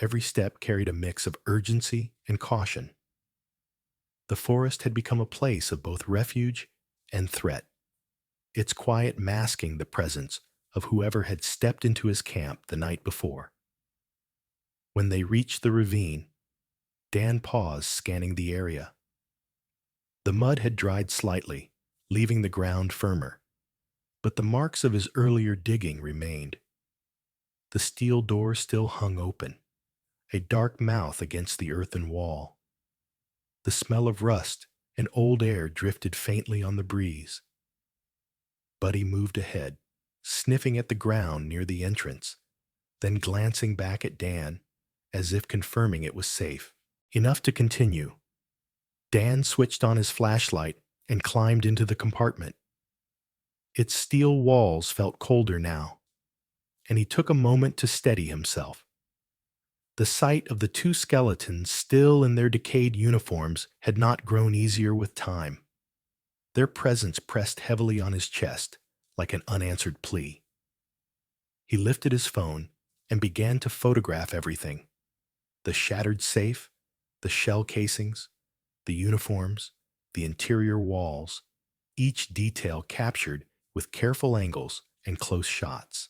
[SPEAKER 1] Every step carried a mix of urgency and caution. The forest had become a place of both refuge and threat, its quiet masking the presence of whoever had stepped into his camp the night before. When they reached the ravine, Dan paused, scanning the area. The mud had dried slightly, leaving the ground firmer, but the marks of his earlier digging remained. The steel door still hung open, a dark mouth against the earthen wall. The smell of rust and old air drifted faintly on the breeze. Buddy moved ahead, sniffing at the ground near the entrance, then glancing back at Dan as if confirming it was safe. Enough to continue. Dan switched on his flashlight and climbed into the compartment. Its steel walls felt colder now, and he took a moment to steady himself. The sight of the 2 skeletons still in their decayed uniforms had not grown easier with time. Their presence pressed heavily on his chest like an unanswered plea. He lifted his phone and began to photograph everything: the shattered safe, the shell casings, the uniforms, the interior walls, each detail captured with careful angles and close shots.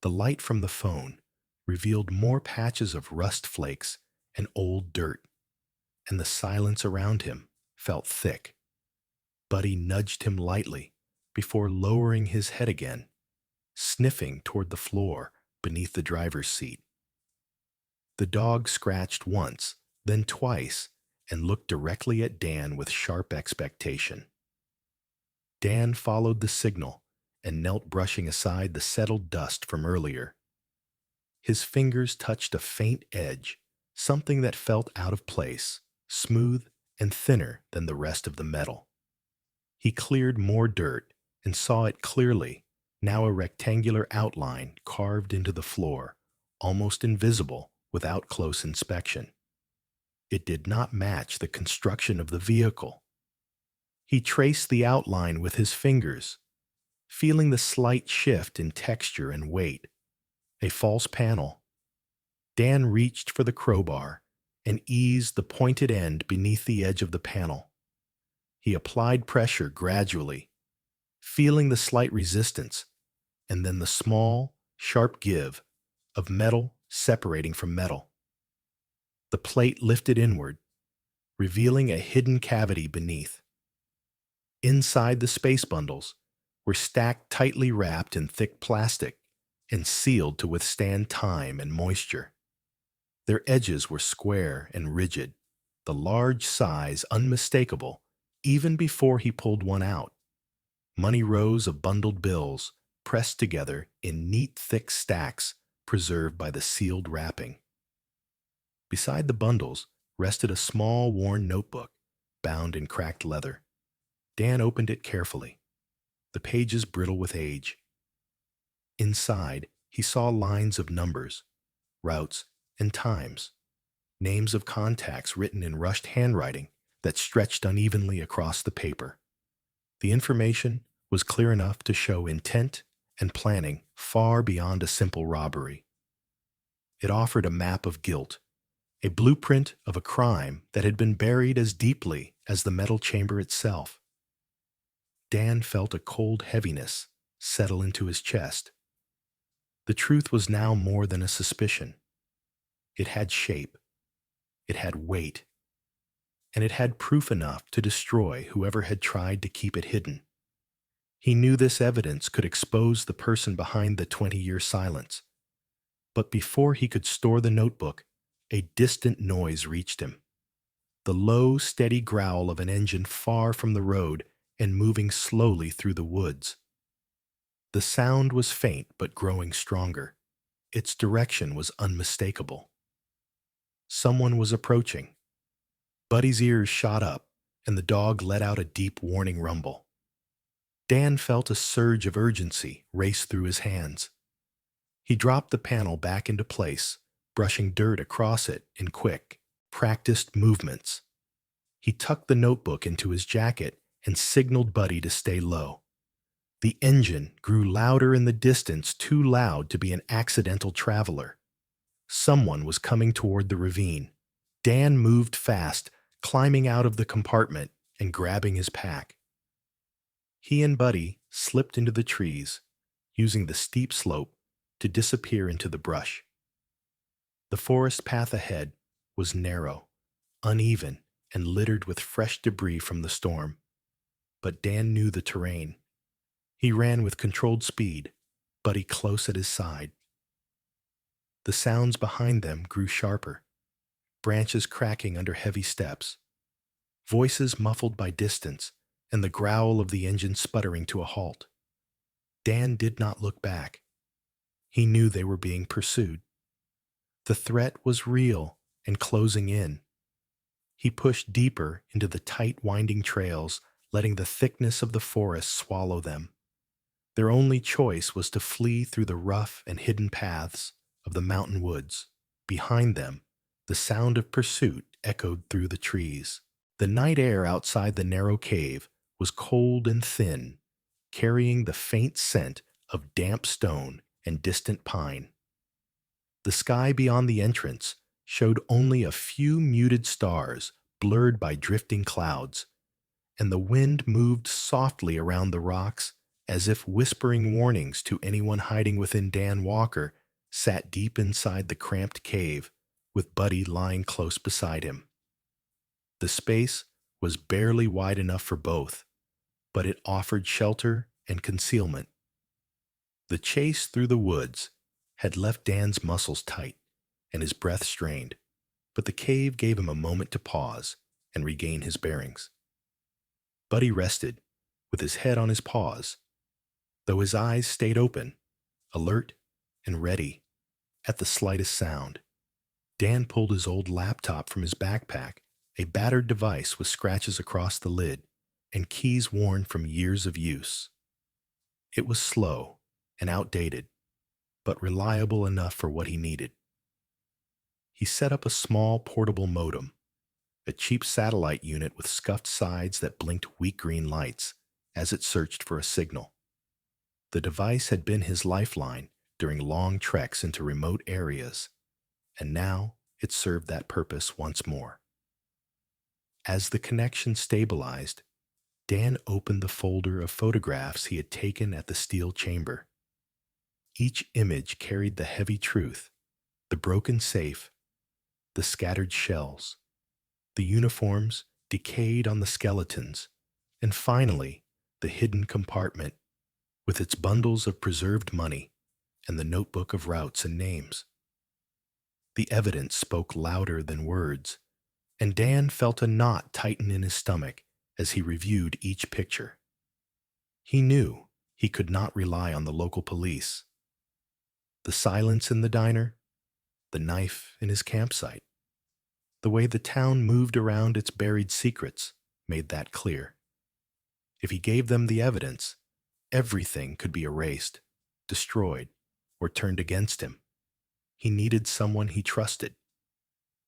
[SPEAKER 1] The light from the phone revealed more patches of rust flakes and old dirt, and the silence around him felt thick. Buddy nudged him lightly before lowering his head again, sniffing toward the floor beneath the driver's seat. The dog scratched once, then twice, and looked directly at Dan with sharp expectation. Dan followed the signal and knelt, brushing aside the settled dust from earlier. His fingers touched a faint edge, something that felt out of place, smooth and thinner than the rest of the metal. He cleared more dirt and saw it clearly, now a rectangular outline carved into the floor, almost invisible without close inspection. It did not match the construction of the vehicle. He traced the outline with his fingers, feeling the slight shift in texture and weight. A false panel. Dan reached for the crowbar and eased the pointed end beneath the edge of the panel. He applied pressure gradually, feeling the slight resistance, and then the small, sharp give of metal separating from metal. The plate lifted inward, revealing a hidden cavity beneath. Inside the space bundles were stacked tightly wrapped in thick plastic and sealed to withstand time and moisture. Their edges were square and rigid, the large size unmistakable even before he pulled one out. Money rows of bundled bills pressed together in neat thick stacks preserved by the sealed wrapping. Beside the bundles rested a small worn notebook bound in cracked leather. Dan opened it carefully, the pages brittle with age. Inside, he saw lines of numbers, routes, and times, names of contacts written in rushed handwriting that stretched unevenly across the paper. The information was clear enough to show intent and planning far beyond a simple robbery. It offered a map of guilt, a blueprint of a crime that had been buried as deeply as the metal chamber itself. Dan felt a cold heaviness settle into his chest. The truth was now more than a suspicion. It had shape, it had weight, and it had proof enough to destroy whoever had tried to keep it hidden. He knew this evidence could expose the person behind the 20-year silence. But before he could store the notebook, a distant noise reached him. The low, steady growl of an engine far from the road and moving slowly through the woods. The sound was faint but growing stronger. Its direction was unmistakable. Someone was approaching. Buddy's ears shot up, and the dog let out a deep warning rumble. Dan felt a surge of urgency race through his hands. He dropped the panel back into place, brushing dirt across it in quick, practiced movements. He tucked the notebook into his jacket and signaled Buddy to stay low. The engine grew louder in the distance, too loud to be an accidental traveler. Someone was coming toward the ravine. Dan moved fast, climbing out of the compartment and grabbing his pack. He and Buddy slipped into the trees, using the steep slope to disappear into the brush. The forest path ahead was narrow, uneven, and littered with fresh debris from the storm. But Dan knew the terrain. He ran with controlled speed, Buddy close at his side. The sounds behind them grew sharper, branches cracking under heavy steps, voices muffled by distance, and the growl of the engine sputtering to a halt. Dan did not look back. He knew they were being pursued. The threat was real and closing in. He pushed deeper into the tight, winding trails, letting the thickness of the forest swallow them. Their only choice was to flee through the rough and hidden paths of the mountain woods. Behind them, the sound of pursuit echoed through the trees. The night air outside the narrow cave was cold and thin, carrying the faint scent of damp stone and distant pine. The sky beyond the entrance showed only a few muted stars blurred by drifting clouds, and the wind moved softly around the rocks as if whispering warnings to anyone hiding within. Dan Walker sat deep inside the cramped cave, with Buddy lying close beside him. The space was barely wide enough for both, but it offered shelter and concealment. The chase through the woods had left Dan's muscles tight and his breath strained, but the cave gave him a moment to pause and regain his bearings. Buddy rested, with his head on his paws, though his eyes stayed open, alert and ready at the slightest sound. Dan pulled his old laptop from his backpack, a battered device with scratches across the lid and keys worn from years of use. It was slow and outdated, but reliable enough for what he needed. He set up a small portable modem, a cheap satellite unit with scuffed sides that blinked weak green lights as it searched for a signal. The device had been his lifeline during long treks into remote areas, and now it served that purpose once more. As the connection stabilized, Dan opened the folder of photographs he had taken at the steel chamber. Each image carried the heavy truth: the broken safe, the scattered shells, the uniforms decayed on the skeletons, and finally, the hidden compartment with its bundles of preserved money and the notebook of routes and names. The evidence spoke louder than words, and Dan felt a knot tighten in his stomach as he reviewed each picture. He knew he could not rely on the local police. The silence in the diner, the knife in his campsite, the way the town moved around its buried secrets made that clear. If he gave them the evidence, everything could be erased, destroyed, or turned against him. He needed someone he trusted.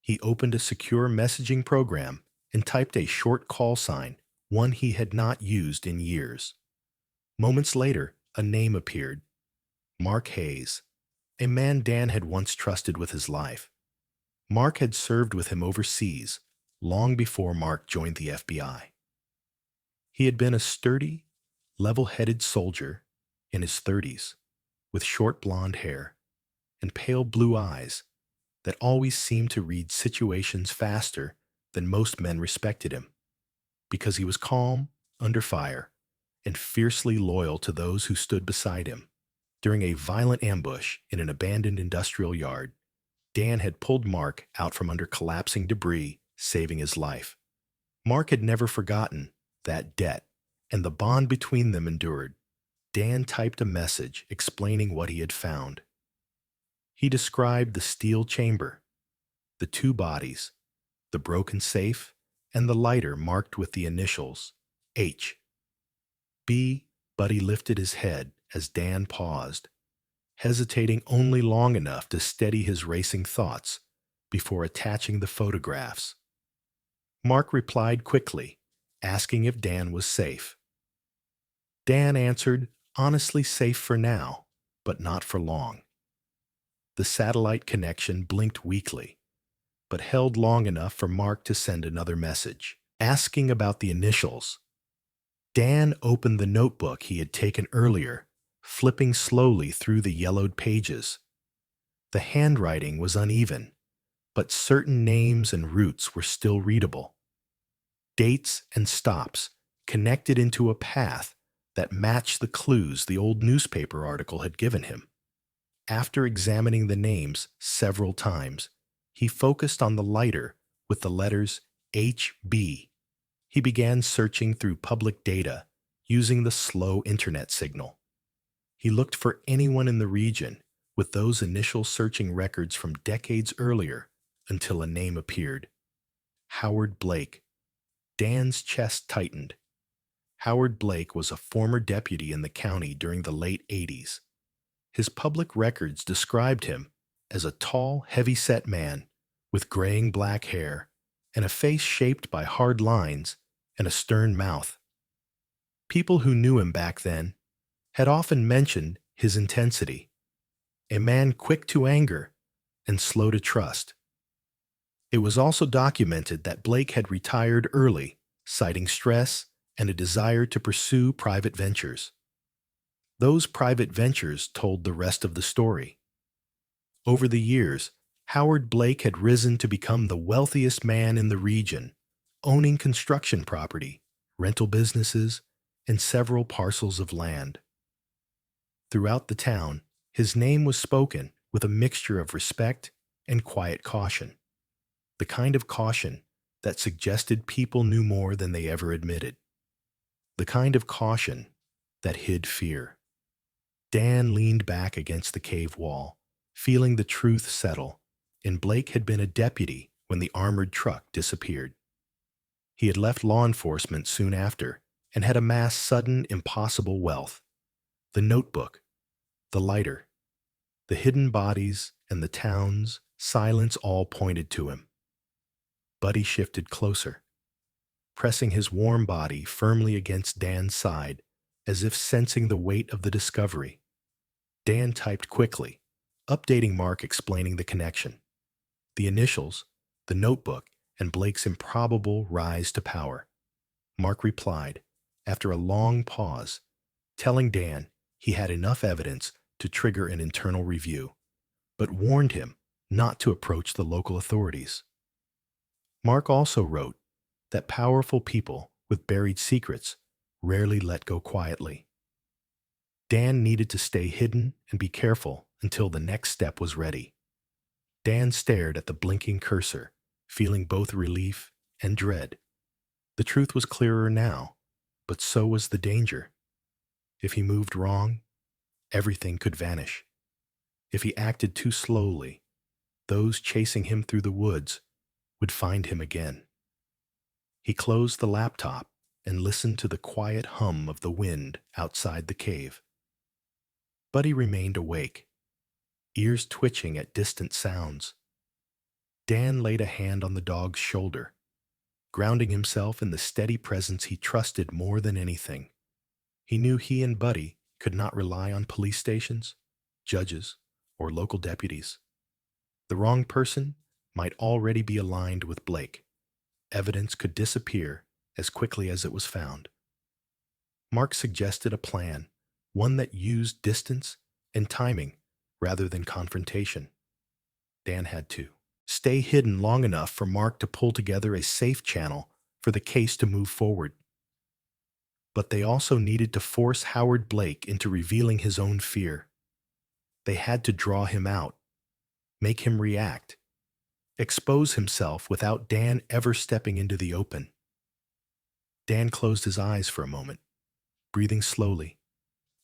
[SPEAKER 1] He opened a secure messaging program and typed a short call sign, one he had not used in years. Moments later, a name appeared: Mark Hayes, a man Dan had once trusted with his life. Mark had served with him overseas long before Mark joined the FBI. He had been a sturdy, level-headed soldier in his 30s, with short blonde hair and pale blue eyes that always seemed to read situations faster than most men respected him, because he was calm, under fire, and fiercely loyal to those who stood beside him. During a violent ambush in an abandoned industrial yard, Dan had pulled Mark out from under collapsing debris, saving his life. Mark had never forgotten that debt, and the bond between them endured. Dan typed a message explaining what he had found. He described the steel chamber, the two bodies, the broken safe, and the lighter marked with the initials H. Buddy lifted his head as Dan paused, hesitating only long enough to steady his racing thoughts before attaching the photographs. Mark replied quickly, asking if Dan was safe. Dan answered, honestly safe for now, but not for long. The satellite connection blinked weakly, but held long enough for Mark to send another message, asking about the initials. Dan opened the notebook he had taken earlier, flipping slowly through the yellowed pages. The handwriting was uneven, but certain names and routes were still readable. Dates and stops connected into a path that matched the clues the old newspaper article had given him. After examining the names several times, he focused on the lighter with the letters HB. He began searching through public data using the slow internet signal. He looked for anyone in the region with those initial searching records from decades earlier until a name appeared: Howard Blake. Dan's chest tightened. Howard Blake was a former deputy in the county during the late 80s. His public records described him as a tall, heavy-set man with graying black hair and a face shaped by hard lines and a stern mouth. People who knew him back then had often mentioned his intensity, a man quick to anger and slow to trust. It was also documented that Blake had retired early, citing stress and a desire to pursue private ventures. Those private ventures told the rest of the story. Over the years, Howard Blake had risen to become the wealthiest man in the region, owning construction property, rental businesses, and several parcels of land. Throughout the town, his name was spoken with a mixture of respect and quiet caution, the kind of caution that suggested people knew more than they ever admitted, the kind of caution that hid fear. Dan leaned back against the cave wall, feeling the truth settle, and Blake had been a deputy when the armored truck disappeared. He had left law enforcement soon after and had amassed sudden, impossible wealth. The notebook, the lighter, the hidden bodies, and the town's silence all pointed to him. Buddy shifted closer, pressing his warm body firmly against Dan's side, as if sensing the weight of the discovery. Dan typed quickly, updating Mark explaining the connection. The initials, the notebook, and Blake's improbable rise to power. Mark replied, after a long pause, telling Dan he had enough evidence to trigger an internal review, but warned him not to approach the local authorities. Mark also wrote that powerful people with buried secrets rarely let go quietly. Dan needed to stay hidden and be careful until the next step was ready. Dan stared at the blinking cursor, feeling both relief and dread. The truth was clearer now, but so was the danger. If he moved wrong, everything could vanish. If he acted too slowly, those chasing him through the woods would find him again. He closed the laptop and listened to the quiet hum of the wind outside the cave. Buddy remained awake, ears twitching at distant sounds. Dan laid a hand on the dog's shoulder, grounding himself in the steady presence he trusted more than anything. He knew he and Buddy could not rely on police stations, judges, or local deputies. The wrong person might already be aligned with Blake. Evidence could disappear as quickly as it was found. Mark suggested a plan, one that used distance and timing rather than confrontation. Dan had to stay hidden long enough for Mark to pull together a safe channel for the case to move forward. But they also needed to force Howard Blake into revealing his own fear. They had to draw him out, make him react, expose himself without Dan ever stepping into the open. Dan closed his eyes for a moment, breathing slowly,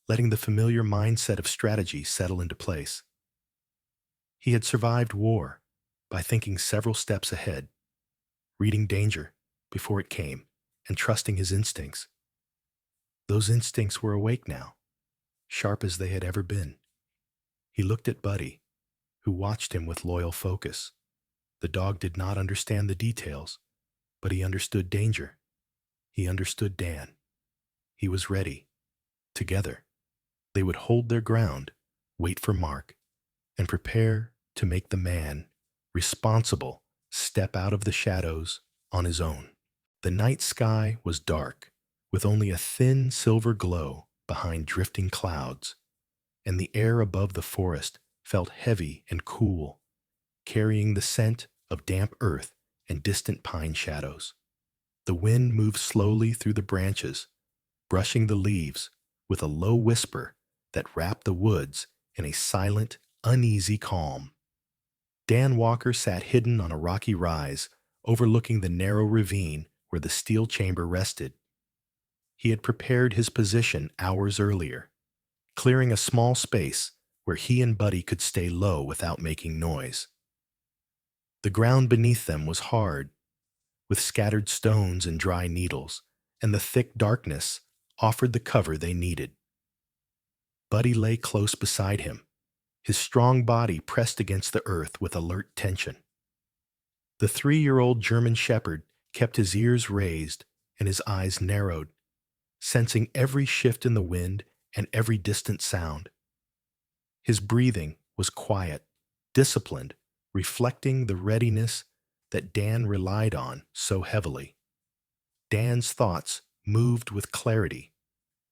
[SPEAKER 1] letting the familiar mindset of strategy settle into place. He had survived war by thinking several steps ahead, reading danger before it came, and trusting his instincts. Those instincts were awake now, sharp as they had ever been. He looked at Buddy, who watched him with loyal focus. The dog did not understand the details, but he understood danger. He understood Dan. He was ready. Together, they would hold their ground, wait for Mark, and prepare to make the man responsible step out of the shadows on his own. The night sky was dark, with only a thin silver glow behind drifting clouds, and the air above the forest felt heavy and cool, carrying the scent of damp earth and distant pine shadows. The wind moved slowly through the branches, brushing the leaves with a low whisper that wrapped the woods in a silent, uneasy calm. Dan Walker sat hidden on a rocky rise, overlooking the narrow ravine where the steel chamber rested. He had prepared his position hours earlier, clearing a small space where he and Buddy could stay low without making noise. The ground beneath them was hard, with scattered stones and dry needles, and the thick darkness offered the cover they needed. Buddy lay close beside him, his strong body pressed against the earth with alert tension. The 3-year-old German shepherd kept his ears raised and his eyes narrowed, sensing every shift in the wind and every distant sound. His breathing was quiet, disciplined, reflecting the readiness that Dan relied on so heavily. Dan's thoughts moved with clarity,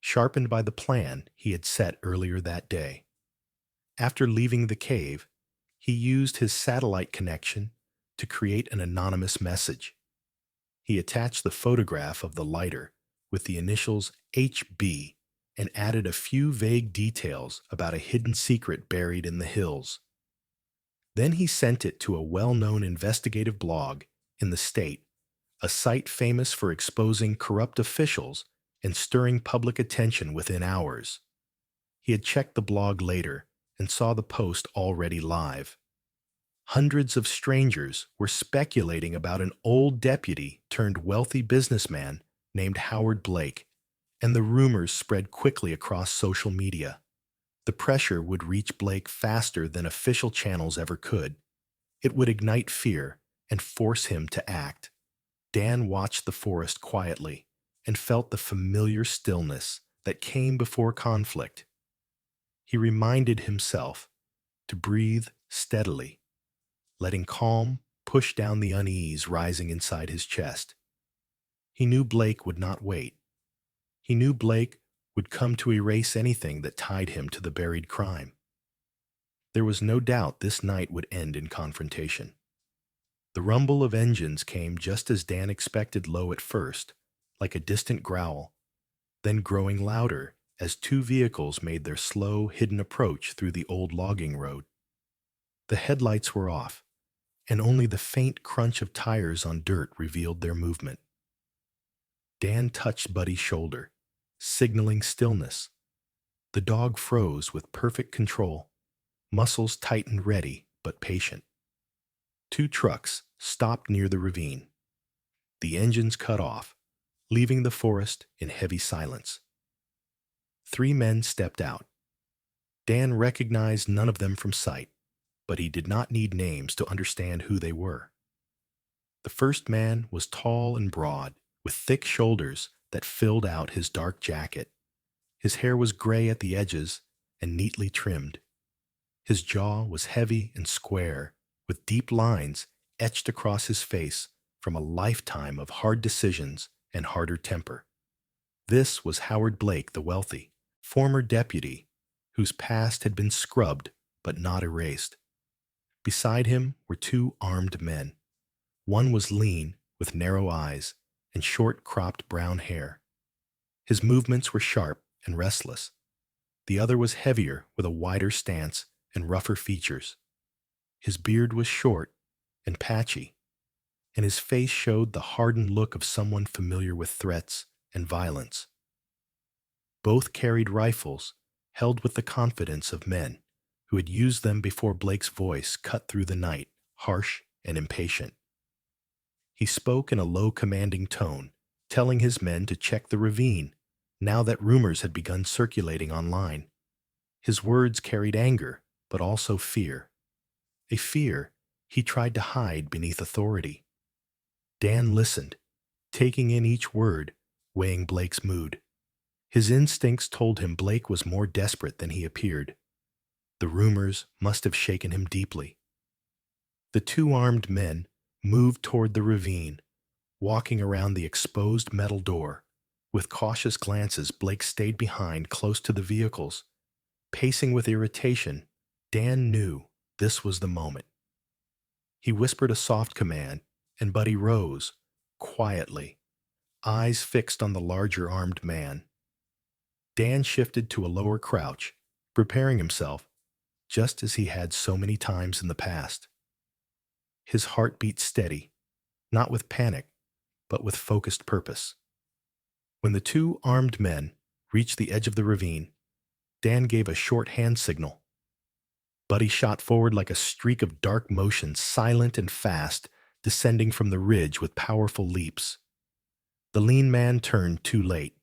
[SPEAKER 1] sharpened by the plan he had set earlier that day. After leaving the cave, he used his satellite connection to create an anonymous message. He attached the photograph of the lighter with the initials HB and added a few vague details about a hidden secret buried in the hills. Then he sent it to a well-known investigative blog in the state, a site famous for exposing corrupt officials and stirring public attention within hours. He had checked the blog later and saw the post already live. Hundreds of strangers were speculating about an old deputy turned wealthy businessman named Howard Blake, and the rumors spread quickly across social media. The pressure would reach Blake faster than official channels ever could. It would ignite fear and force him to act. Dan watched the forest quietly and felt the familiar stillness that came before conflict. He reminded himself to breathe steadily, letting calm push down the unease rising inside his chest. He knew Blake would not wait. He knew Blake would come to erase anything that tied him to the buried crime. There was no doubt this night would end in confrontation. The rumble of engines came just as Dan expected, low at first, like a distant growl, then growing louder as two vehicles made their slow, hidden approach through the old logging road. The headlights were off, and only the faint crunch of tires on dirt revealed their movement. Dan touched Buddy's shoulder, signaling stillness. The dog froze with perfect control, muscles tightened, ready but patient. Two trucks stopped near the ravine. The engines cut off, leaving the forest in heavy silence. Three men stepped out. Dan recognized none of them from sight, but he did not need names to understand who they were. The first man was tall and broad, with thick shoulders that filled out his dark jacket. His hair was gray at the edges and neatly trimmed. His jaw was heavy and square, with deep lines etched across his face from a lifetime of hard decisions and harder temper. This was Howard Blake, the wealthy, former deputy, whose past had been scrubbed but not erased. Beside him were two armed men. One was lean, with narrow eyes and short cropped brown hair. His movements were sharp and restless. The other was heavier, with a wider stance and rougher features. His beard was short and patchy, and his face showed the hardened look of someone familiar with threats and violence. Both carried rifles, held with the confidence of men who had used them before Blake's voice cut through the night, harsh and impatient. He spoke in a low, commanding tone, telling his men to check the ravine, now that rumors had begun circulating online. His words carried anger, but also fear. A fear he tried to hide beneath authority. Dan listened, taking in each word, weighing Blake's mood. His instincts told him Blake was more desperate than he appeared. The rumors must have shaken him deeply. The two armed men moved toward the ravine, walking around the exposed metal door. With cautious glances, Blake stayed behind, close to the vehicles. Pacing with irritation, Dan knew this was the moment. He whispered a soft command, and Buddy rose, quietly, eyes fixed on the larger armed man. Dan shifted to a lower crouch, preparing himself, just as he had so many times in the past. His heart beat steady, not with panic, but with focused purpose. When the two armed men reached the edge of the ravine, Dan gave a short hand signal. Buddy shot forward like a streak of dark motion, silent and fast, descending from the ridge with powerful leaps. The lean man turned too late.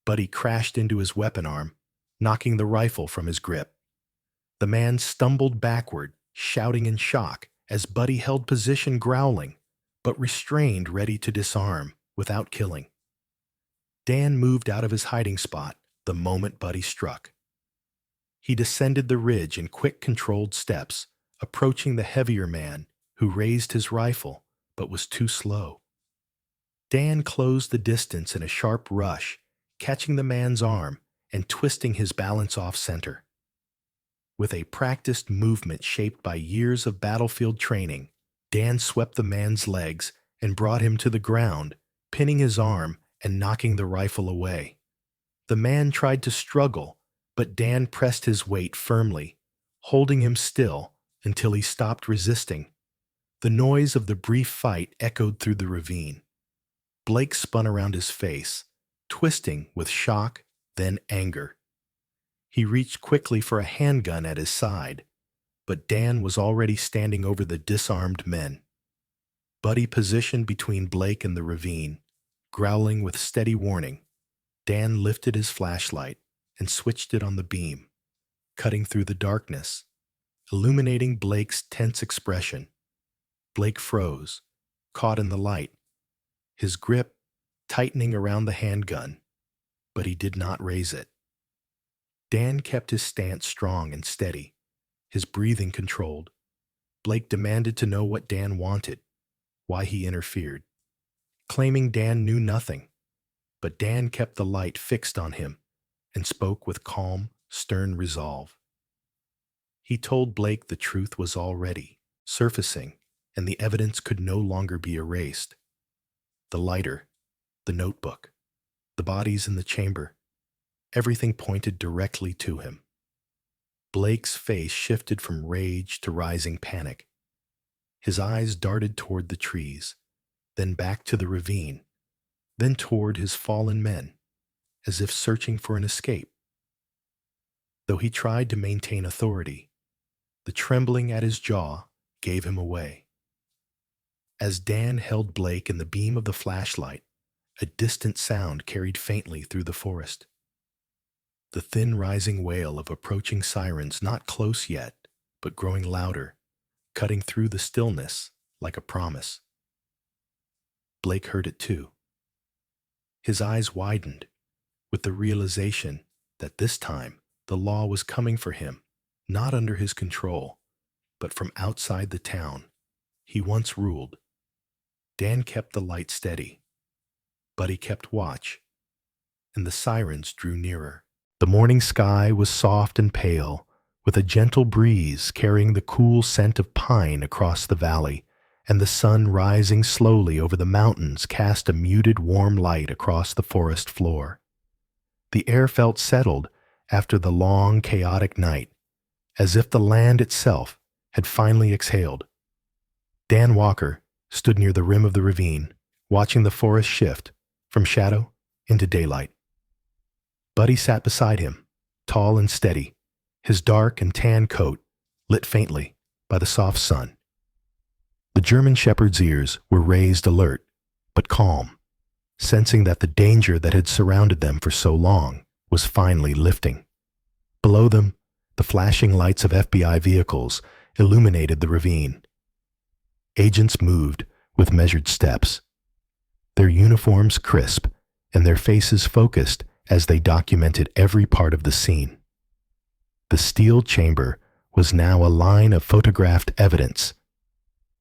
[SPEAKER 1] Buddy crashed into his weapon arm, knocking the rifle from his grip. The man stumbled backward, shouting in shock, as Buddy held position, growling, but restrained, ready to disarm without killing. Dan moved out of his hiding spot the moment Buddy struck. He descended the ridge in quick, controlled steps, approaching the heavier man, who raised his rifle but was too slow. Dan closed the distance in a sharp rush, catching the man's arm and twisting his balance off center. With a practiced movement shaped by years of battlefield training, Dan swept the man's legs and brought him to the ground, pinning his arm and knocking the rifle away. The man tried to struggle, but Dan pressed his weight firmly, holding him still until he stopped resisting. The noise of the brief fight echoed through the ravine. Blake spun around his face, twisting with shock, then anger. He reached quickly for a handgun at his side, but Dan was already standing over the disarmed men. Buddy positioned between Blake and the ravine, growling with steady warning. Dan lifted his flashlight and switched it on the beam, cutting through the darkness, illuminating Blake's tense expression. Blake froze, caught in the light, his grip tightening around the handgun, but he did not raise it. Dan kept his stance strong and steady, his breathing controlled. Blake demanded to know what Dan wanted, why he interfered, claiming Dan knew nothing. But Dan kept the light fixed on him and spoke with calm, stern resolve. He told Blake the truth was already surfacing and the evidence could no longer be erased. The lighter, the notebook, the bodies in the chamber, everything pointed directly to him. Blake's face shifted from rage to rising panic. His eyes darted toward the trees, then back to the ravine, then toward his fallen men, as if searching for an escape. Though he tried to maintain authority, the trembling at his jaw gave him away. As Dan held Blake in the beam of the flashlight, a distant sound carried faintly through the forest. The thin rising wail of approaching sirens, not close yet, but growing louder, cutting through the stillness like a promise. Blake heard it too. His eyes widened with the realization that this time the law was coming for him, not under his control, but from outside the town he once ruled. Dan kept the light steady, but he kept watch, and the sirens drew nearer. The morning sky was soft and pale, with a gentle breeze carrying the cool scent of pine across the valley, and the sun rising slowly over the mountains cast a muted warm light across the forest floor. The air felt settled after the long, chaotic night, as if the land itself had finally exhaled. Dan Walker stood near the rim of the ravine, watching the forest shift from shadow into daylight. Buddy sat beside him, tall and steady, his dark and tan coat lit faintly by the soft sun. The German shepherd's ears were raised alert, but calm, sensing that the danger that had surrounded them for so long was finally lifting. Below them, the flashing lights of FBI vehicles illuminated the ravine. Agents moved with measured steps, their uniforms crisp and their faces focused as they documented every part of the scene. The steel chamber was now a line of photographed evidence,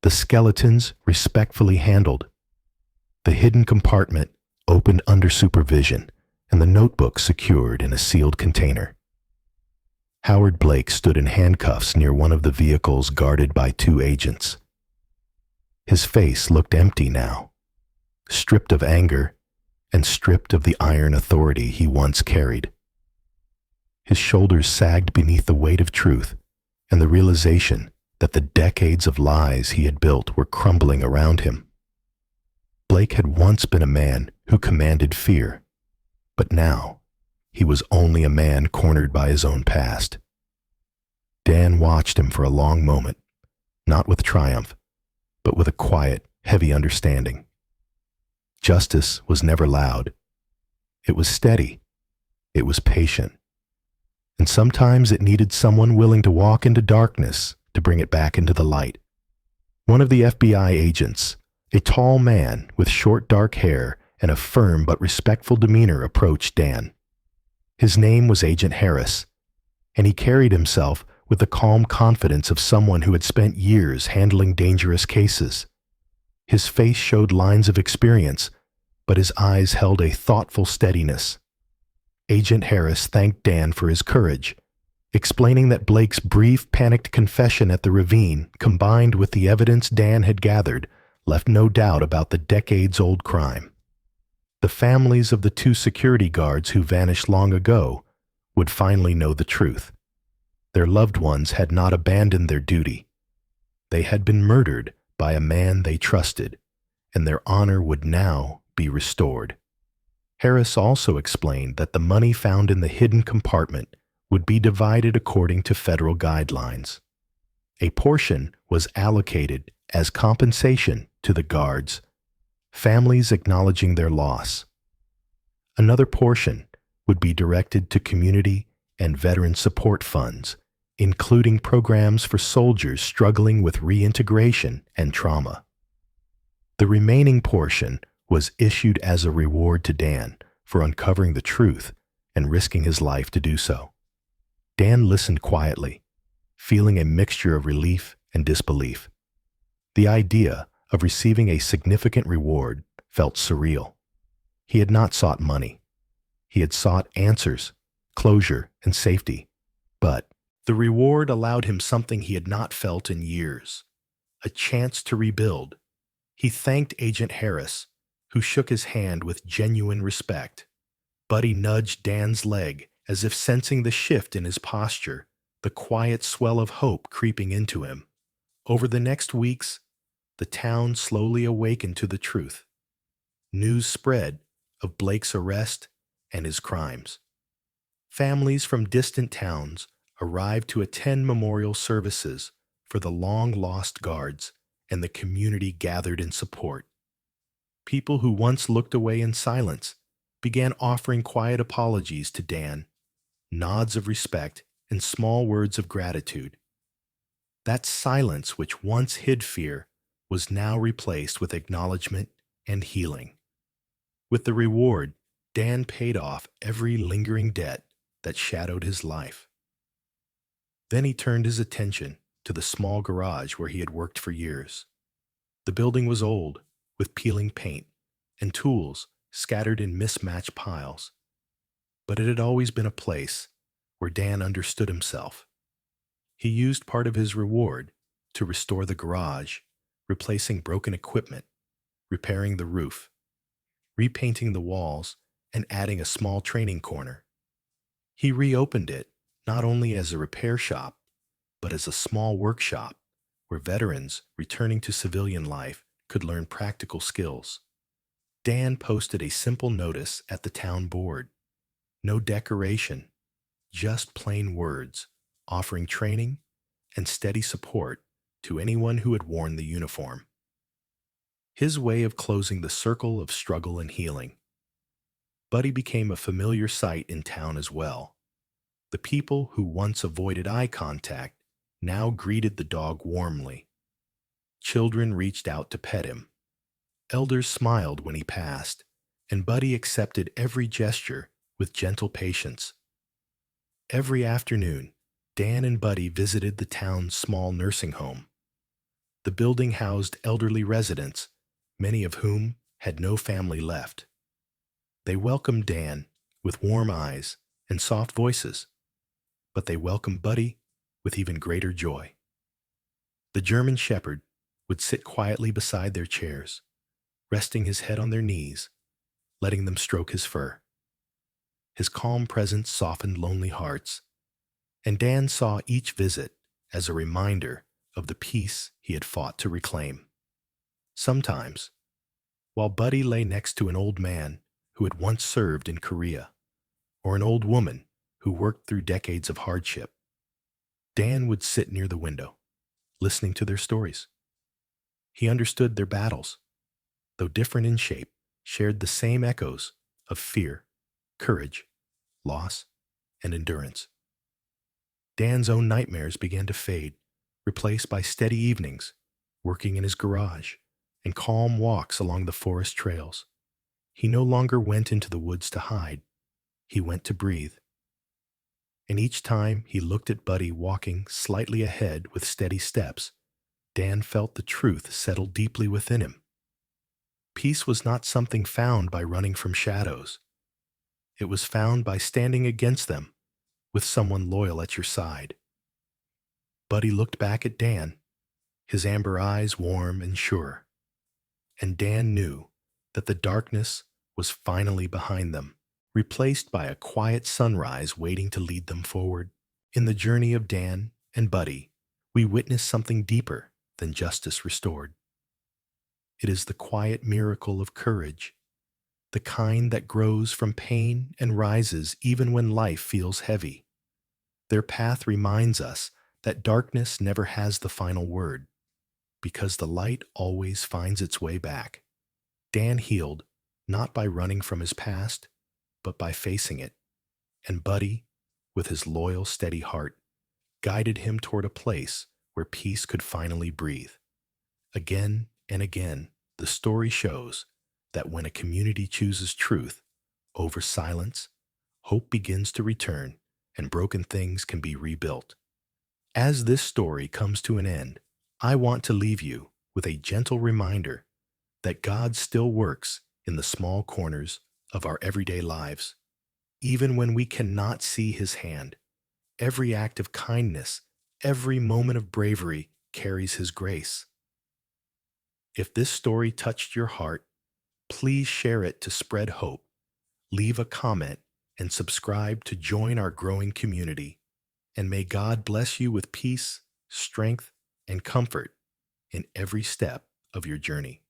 [SPEAKER 1] the skeletons respectfully handled, the hidden compartment opened under supervision, and the notebook secured in a sealed container. Howard Blake stood in handcuffs near one of the vehicles guarded by 2 agents. His face looked empty now, stripped of anger and stripped of the iron authority he once carried. His shoulders sagged beneath the weight of truth and the realization that the decades of lies he had built were crumbling around him. Blake had once been a man who commanded fear, but now he was only a man cornered by his own past. Dan watched him for a long moment, not with triumph, but with a quiet, heavy understanding. Justice was never loud. It was steady. It was patient. And sometimes it needed someone willing to walk into darkness to bring it back into the light. One of the FBI agents, a tall man with short dark hair and a firm but respectful demeanor, approached Dan. His name was Agent Harris, and he carried himself with the calm confidence of someone who had spent years handling dangerous cases. His face showed lines of experience, but his eyes held a thoughtful steadiness. Agent Harris thanked Dan for his courage, explaining that Blake's brief, panicked confession at the ravine, combined with the evidence Dan had gathered, left no doubt about the decades-old crime. The families of the two security guards who vanished long ago would finally know the truth. Their loved ones had not abandoned their duty. They had been murdered by a man they trusted, and their honor would now be restored. Harris also explained that the money found in the hidden compartment would be divided according to federal guidelines. A portion was allocated as compensation to the guards, families acknowledging their loss. Another portion would be directed to community and veteran support funds, including programs for soldiers struggling with reintegration and trauma. The remaining portion was issued as a reward to Dan for uncovering the truth and risking his life to do so. Dan listened quietly, feeling a mixture of relief and disbelief. The idea of receiving a significant reward felt surreal. He had not sought money. He had sought answers, closure, and safety. But the reward allowed him something he had not felt in years, a chance to rebuild. He thanked Agent Harris, who shook his hand with genuine respect. Buddy nudged Dan's leg as if sensing the shift in his posture, the quiet swell of hope creeping into him. Over the next weeks, the town slowly awakened to the truth. News spread of Blake's arrest and his crimes. Families from distant towns arrived to attend memorial services for the long-lost guards, and the community gathered in support. People who once looked away in silence began offering quiet apologies to Dan, nods of respect, and small words of gratitude. That silence which once hid fear was now replaced with acknowledgement and healing. With the reward, Dan paid off every lingering debt that shadowed his life. Then he turned his attention to the small garage where he had worked for years. The building was old, with peeling paint and tools scattered in mismatched piles. But it had always been a place where Dan understood himself. He used part of his reward to restore the garage, replacing broken equipment, repairing the roof, repainting the walls, and adding a small training corner. He reopened it not only as a repair shop, but as a small workshop where veterans returning to civilian life could learn practical skills. Dan posted a simple notice at the town board. No decoration, just plain words, offering training and steady support to anyone who had worn the uniform. His way of closing the circle of struggle and healing. Buddy became a familiar sight in town as well. The people who once avoided eye contact now greeted the dog warmly. Children reached out to pet him. Elders smiled when he passed, and Buddy accepted every gesture with gentle patience. Every afternoon, Dan and Buddy visited the town's small nursing home. The building housed elderly residents, many of whom had no family left. They welcomed Dan with warm eyes and soft voices, but they welcomed Buddy with even greater joy. The German Shepherd would sit quietly beside their chairs, resting his head on their knees, letting them stroke his fur. His calm presence softened lonely hearts, and Dan saw each visit as a reminder of the peace he had fought to reclaim. Sometimes, while Buddy lay next to an old man who had once served in Korea, or an old woman who worked through decades of hardship, Dan would sit near the window, listening to their stories. He understood their battles, though different in shape, shared the same echoes of fear, courage, loss, and endurance. Dan's own nightmares began to fade, replaced by steady evenings, working in his garage, and calm walks along the forest trails. He no longer went into the woods to hide. He went to breathe. And each time he looked at Buddy walking slightly ahead with steady steps, Dan felt the truth settle deeply within him. Peace was not something found by running from shadows. It was found by standing against them with someone loyal at your side. Buddy looked back at Dan, his amber eyes warm and sure. And Dan knew that the darkness was finally behind them, replaced by a quiet sunrise waiting to lead them forward. In the journey of Dan and Buddy, we witness something deeper than justice restored. It is the quiet miracle of courage, the kind that grows from pain and rises even when life feels heavy. Their path reminds us that darkness never has the final word, because the light always finds its way back. Dan healed, not by running from his past, but by facing it. And Buddy, with his loyal, steady heart, guided him toward a place where peace could finally breathe. Again and again, the story shows that when a community chooses truth over silence, hope begins to return and broken things can be rebuilt. As this story comes to an end, I want to leave you with a gentle reminder that God still works in the small corners of our everyday lives. Even when we cannot see his hand, every act of kindness, every moment of bravery carries his grace. If this story touched your heart, please share it to spread hope, leave a comment, and subscribe to join our growing community. And may God bless you with peace, strength, and comfort in every step of your journey.